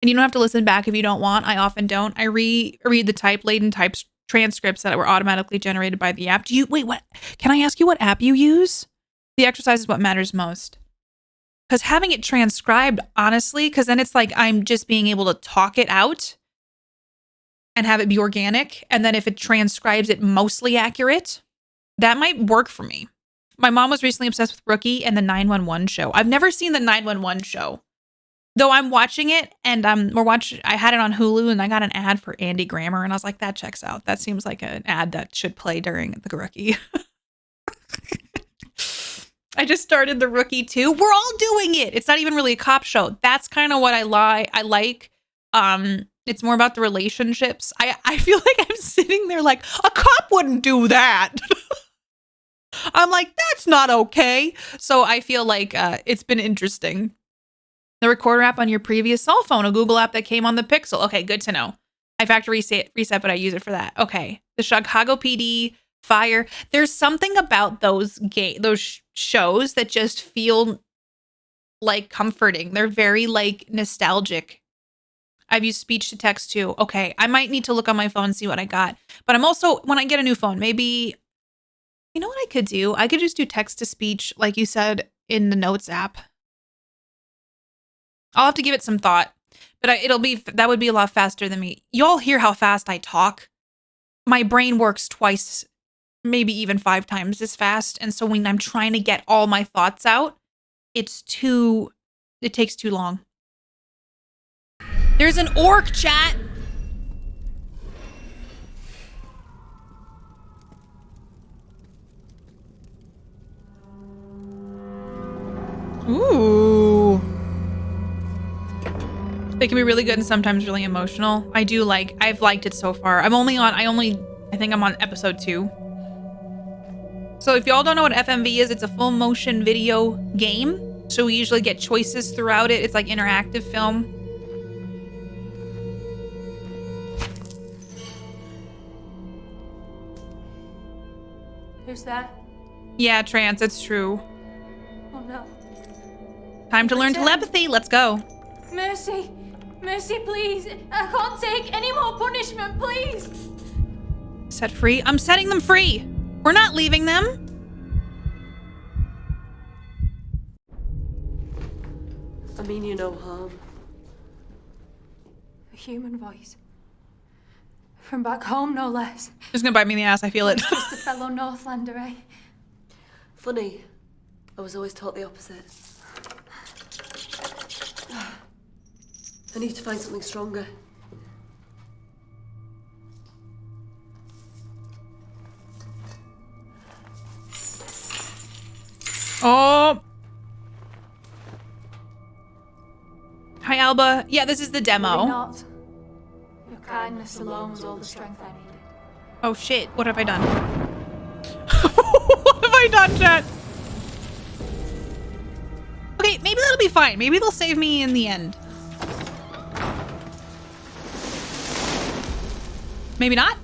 And you don't have to listen back if you don't want. I often don't. I read the laden type transcripts that were automatically generated by the app. What? Can I ask you what app you use? The exercise is what matters most. Because having it transcribed, honestly, because then it's like I'm just being able to talk it out and have it be organic. And then if it transcribes it mostly accurate, that might work for me. My mom was recently obsessed with Rookie and the 911 show. I've never seen the 911 show. Though I'm watching it, and I had it on Hulu, and I got an ad for Andy Grammer, and I was like, that checks out. That seems like an ad that should play during the Rookie. I just started the Rookie too. We're all doing it. It's not even really a cop show. That's kind of what I like. It's more about the relationships. I feel like I'm sitting there like, a cop wouldn't do that. I'm like, that's not okay. So I feel like it's been interesting. The recorder app on your previous cell phone, a Google app that came on the Pixel. Okay, good to know. I factory reset, but I use it for that. Okay. The Chicago PD, Fire. There's something about those shows that just feel like comforting. They're very like nostalgic. I've used speech to text too. Okay, I might need to look on my phone and see what I got. But I'm also, when I get a new phone, maybe, you know what I could do? I could just do text to speech, like you said, in the Notes app. I'll have to give it some thought. But that would be a lot faster than me. Y'all hear how fast I talk? My brain works twice, maybe even 5 times as fast. And so when I'm trying to get all my thoughts out, it takes too long. There's an orc, chat. Ooh. They can be really good and sometimes really emotional. I've liked it so far. I think I'm on episode 2. So if y'all don't know what FMV is, it's a full motion video game. So we usually get choices throughout it. It's like interactive film. Who's that? Yeah, Trance, it's true. Oh no. Time to learn telepathy. Let's go. Mercy. Mercy, please. I can't take any more punishment, please. Set free? I'm setting them free. We're not leaving them. I mean you no harm. A human voice. From back home, no less. Just gonna bite me in the ass, I feel it. Just a fellow Northlander, eh? Funny. I was always taught the opposite. I need to find something stronger. Oh. Hi, Alba. Yeah, this is the demo. Really not. Your kindness alone was all the strength I needed. Oh shit, what have I done? What have I done, chat? Okay, maybe that'll be fine. Maybe they'll save me in the end. Maybe not?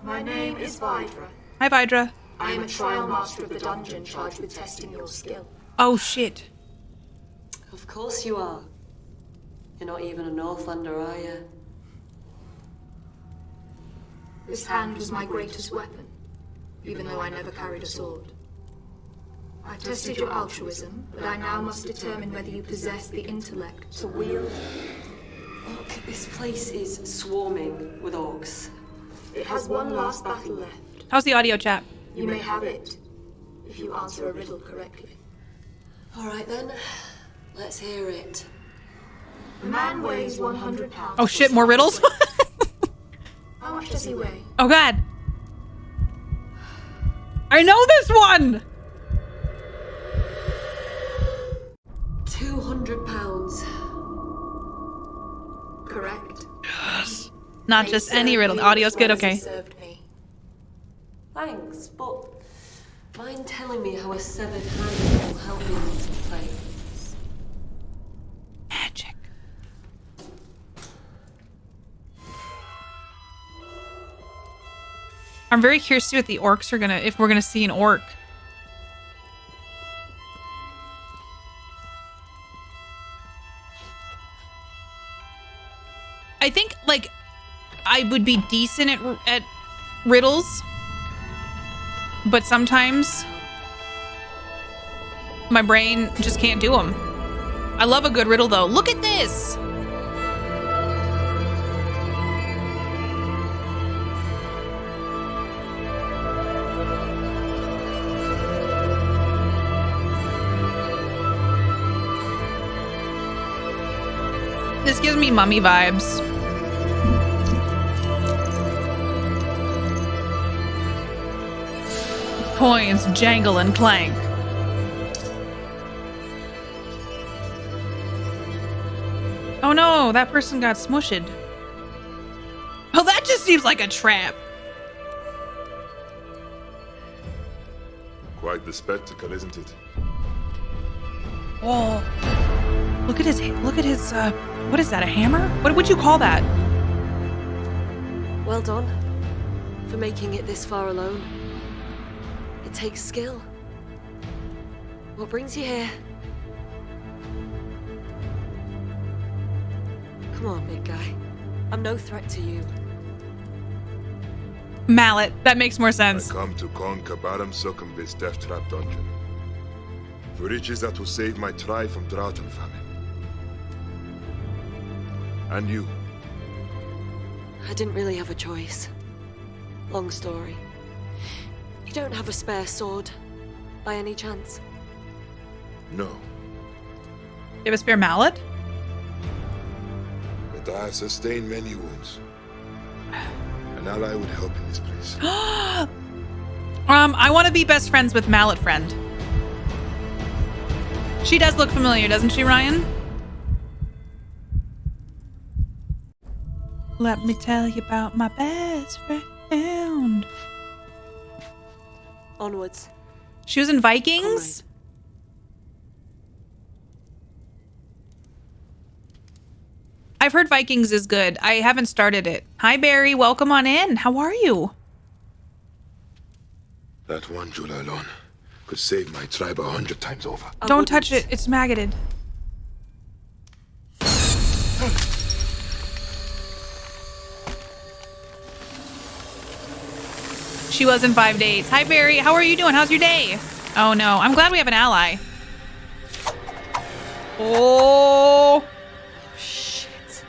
My name is Vidra. Hi, Vidra. I am a trial master of the dungeon charged with testing your skill. Oh shit. Of course you are. You're not even a Northlander, are you? This hand was my greatest weapon, even though I never carried a sword. I tested your altruism, but I now must determine whether you possess the intellect to wield. Look, this place is swarming with orcs. It has one last battle left. How's the audio, chat? You may have it, if you answer a riddle correctly. All right then, let's hear it. The man weighs 100 pounds. Oh shit, more riddles? How much does he weigh? Oh god. I know this one! 200 pounds. Correct. Yes. Not just any riddle. The audio's good, okay. Served me. Thanks, but mind telling me how a severed hand will help me in this place? Magic. I'm very curious to see what the orcs are gonna, if we're gonna see an orc. I think, like, I would be decent at riddles, but sometimes my brain just can't do them. I love a good riddle, though. Look at this! This gives me mummy vibes. Coins jangle and clank. Oh no, that person got smushed. Oh, that just seems like a trap. Quite the spectacle, isn't it? Oh, look at his, what is that, a hammer? What would you call that? Well done for making it this far alone. It takes skill. What brings you here? Come on, big guy. I'm no threat to you. Mallet, that makes more I sense. come to conquer Baramsukum's Deathtrap Dungeon. For riches that will save my tribe from drought and famine. And you. I didn't really have a choice. Long story. You don't have a spare sword, by any chance? No. You have a spare mallet? But I have sustained many wounds. An ally would help in this place. I want to be best friends with Mallet Friend. She does look familiar, doesn't she, Ryan? Let me tell you about my best friend. Onwards. She was in Vikings? I've heard Vikings is good. I haven't started it. Hi, Barry. Welcome on in. How are you? That one jewel alone could save my tribe 100 times over. Don't touch it. It's maggoted. She was in 5 days. Hi, Barry. How are you doing? How's your day? Oh, no. I'm glad we have an ally. Oh. Shit.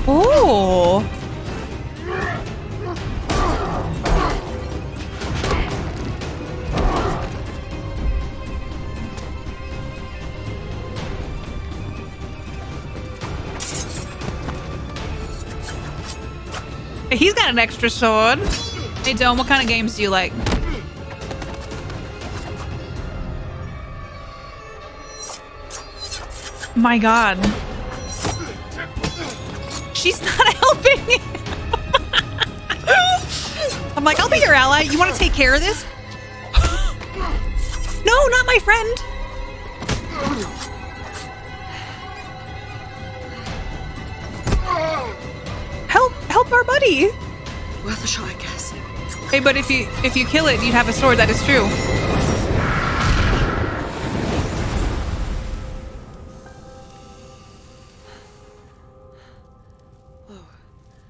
Oh. He's got an extra sword. Hey, Dome, what kind of games do you like? My God. She's not helping. I'm like, I'll be your ally. You want to take care of this? No, not my friend. Help our buddy. Worth a shot, I guess. Hey, but if you kill it, you'd have a sword. That is true.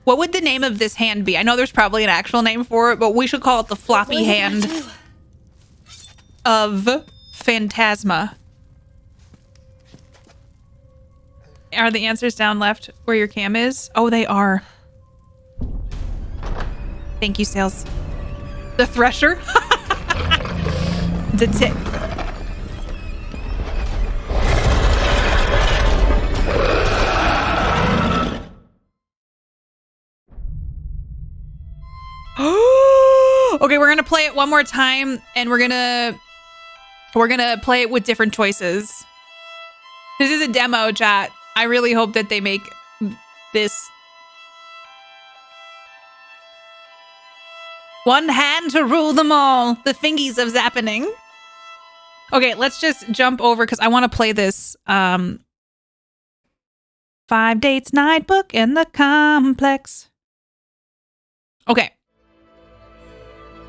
What would the name of this hand be? I know there's probably an actual name for it, but we should call it the floppy hand of Phantasma. Are the answers down left where your cam is? Oh, they are. Thank you, Sales. The Thresher? The tip. Okay, we're gonna play it one more time, and we're gonna play it with different choices. This is a demo, chat. I really hope that they make this. One hand to rule them all. The fingies of zappening. Okay, let's just jump over because I want to play this 5 Dates Night Book in the Complex. Okay.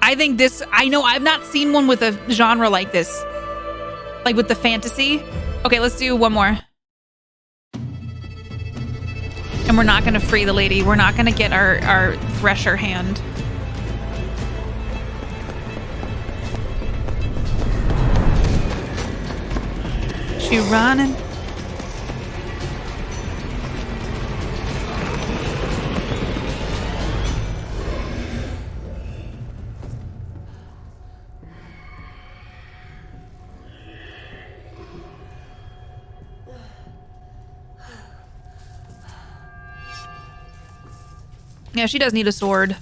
I think this, I know I've not seen one with a genre like this. Like with the fantasy. Okay, let's do one more. And we're not going to free the lady. We're not going to get our Thresher hand. She running. Yeah, she does need a sword.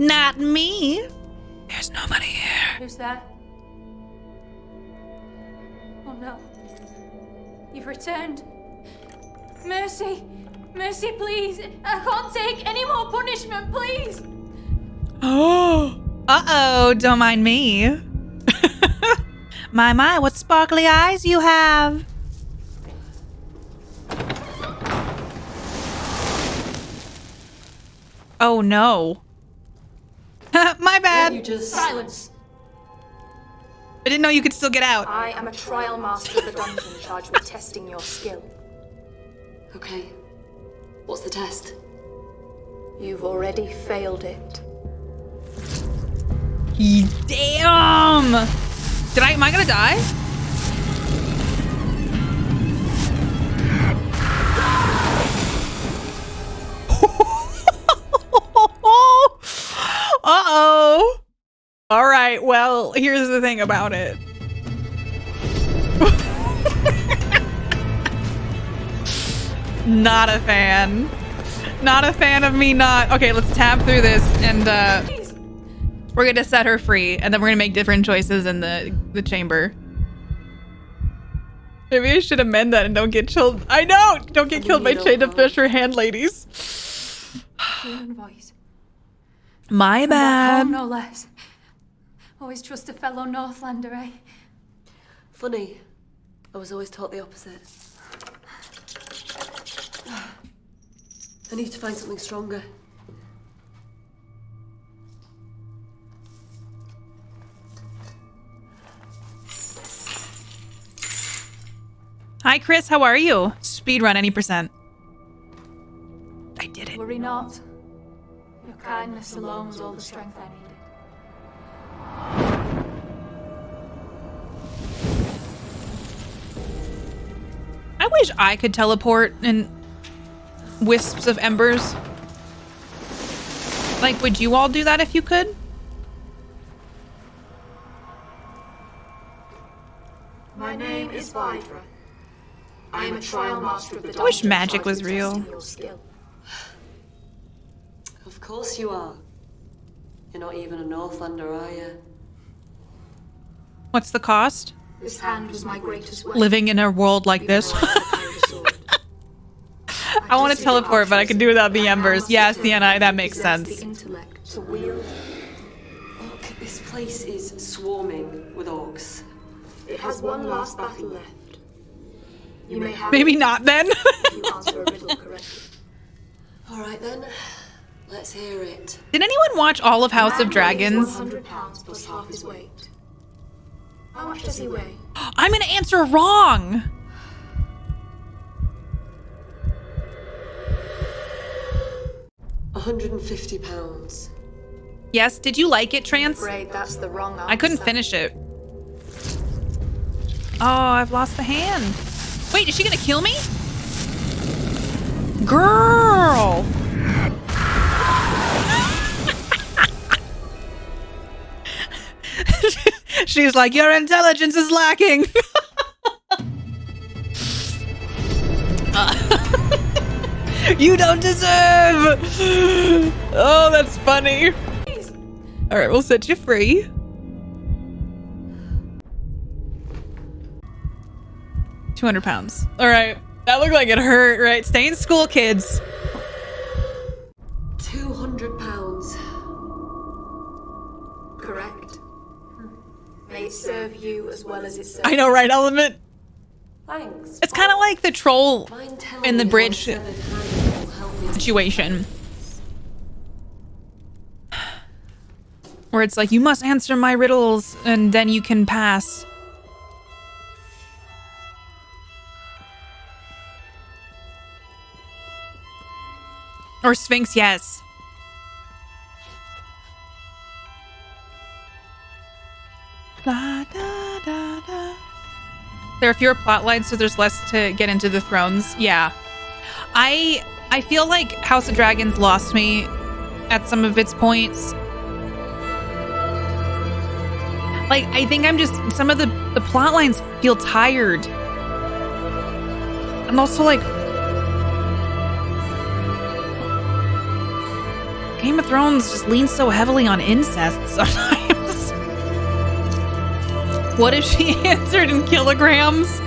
Not me. There's nobody here. Who's there? Oh no. You've returned. Mercy. Mercy, please. I can't take any more punishment, please. Oh. Uh-oh, don't mind me. My, what sparkly eyes you have. Oh no. My bad. You just... Silence. I didn't know you could still get out. I am a trial master of the dungeon charged with testing your skill. Okay. What's the test? You've already failed it. Damn! Am I gonna die? Uh-oh. All right, well, here's the thing about it. Not a fan. Not a fan of me not... Okay, let's tab through this and we're gonna set her free and then we're gonna make different choices in the chamber. Maybe I should amend that and don't get killed. I know! Don't get killed by Chain of Fisher hand ladies. Human voice. My From back bad. home, no less. Always trust a fellow Northlander, eh? Funny. I was always taught the opposite. I need to find something stronger. Hi, Chris. How are you? Speedrun any percent. I did it. Worry not. Your kindness alone was all the strength I needed. I wish I could teleport in wisps of embers. Like, would you all do that if you could? My name is Vidra. I am a trial master of the dungeon. I wish magic charged was with real. testing your skill. Of course you are. You're not even a Northlander, are you? What's the cost? This hand was my greatest weapon. Living in a world like even this. though I never carried a sword. I want to teleport, but I can do without the embers. Yes, the Sienna, that makes sense. The intellect to wield. Look, this place is swarming with orcs. It has one last battle left. You may have Maybe it not then. if you answer a riddle correctly. All right then, let's hear it. Did anyone watch all of House of Dragons? 100 pounds plus half his weight. How much does he weigh? I'm gonna answer wrong. £150. Yes, did you like it, Trance? Afraid that's the wrong answer. I couldn't finish it. Oh, I've lost the hand. Wait, is she gonna kill me? Girl! She's like, your intelligence is lacking. You don't deserve. Oh, that's funny. All right, we'll set you free. £200. All right, that looked like it hurt, right? Stay in school, kids. £200. Correct. May it serve you as well as it serves. I know, right, Element? Thanks. It's kind of like the troll Mind telling in the me how bridge a severed hand will help me? situation. Where it's like, you must answer my riddles and then you can pass. Or Sphinx, yes. Da, da, da, da. There are fewer plot lines, so there's less to get into the thrones. Yeah. I feel like House of Dragons lost me at some of its points. Like, I think I'm just, some of the plot lines feel tired. And also, like, Game of Thrones just leans so heavily on incest sometimes. What if she answered in kilograms?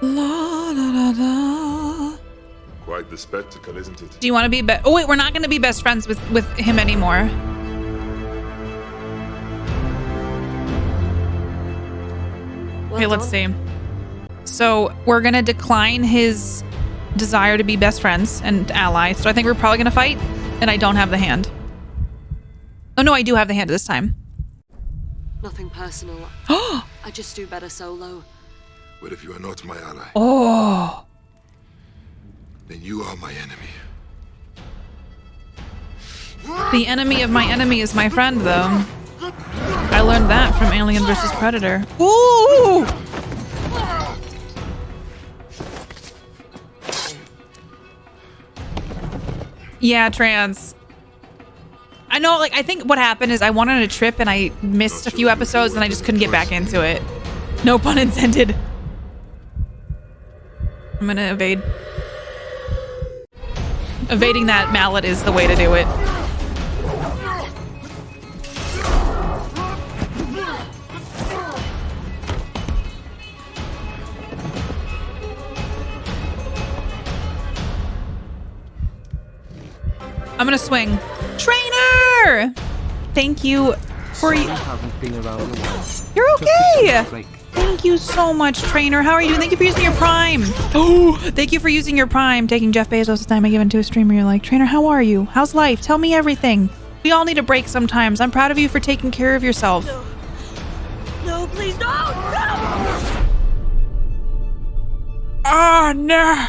La, da, da, da. Quite the spectacle, isn't it? Do you want to be oh wait, we're not going to be best friends with him anymore. Okay, let's see. So we're going to decline his desire to be best friends and allies. So I think we're probably going to fight, and I don't have the hand. Oh no, I do have the hand this time. Nothing personal. I just do better solo. But if you are not my ally, Oh. then you are my enemy. The enemy of my enemy is my friend, though. I learned that from Alien vs. Predator. Ooh! Yeah, trans. I know, like, I think what happened is I went on a trip and I missed a few episodes and I just couldn't get back into it. No pun intended. I'm gonna evade. Evading that mallet is the way to do it. I'm gonna swing. Trainer! Thank you for you. Haven't been around a while. You're okay! Break. Thank you so much, Trainer. How are you doing? Thank you for using your Prime. Oh, thank you for using your Prime. Taking Jeff Bezos' time I given to a streamer. You're like, Trainer, how are you? How's life? Tell me everything. We all need a break sometimes. I'm proud of you for taking care of yourself. No, please, no! No! Oh, no.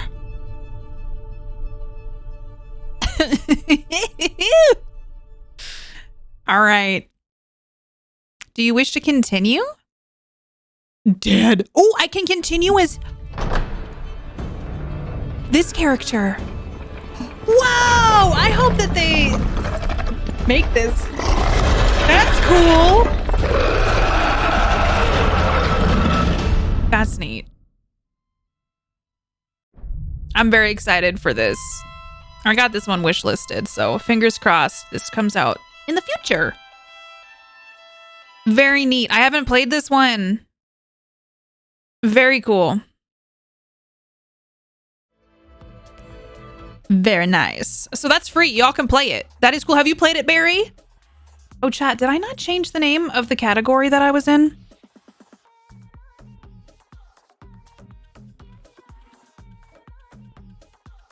All right. Do you wish to continue? Dead. Oh, I can continue as this character. Wow! I hope that they make this. That's cool. That's neat. I'm very excited for this. I got this one wish listed, so fingers crossed this comes out in the future. Very neat. I haven't played this one. Very cool. Very nice. So that's free. Y'all can play it. That is cool. Have you played it, Barry? Oh, chat, did I not change the name of the category that I was in?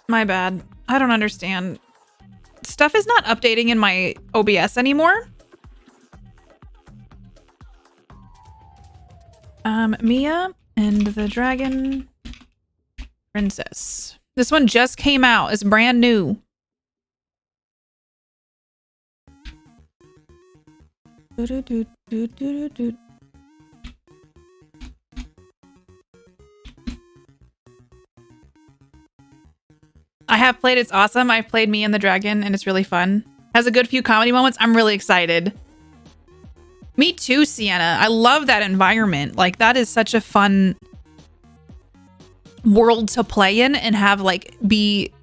My bad. I don't understand. Stuff is not updating in my OBS anymore. Mia and the Dragon Princess. This one just came out. It's brand new. I have played. It's awesome. I've played Me and the Dragon, and it's really fun. Has a good few comedy moments. I'm really excited. Me too, Sienna. I love that environment. Like, that is such a fun world to play in and have, like, be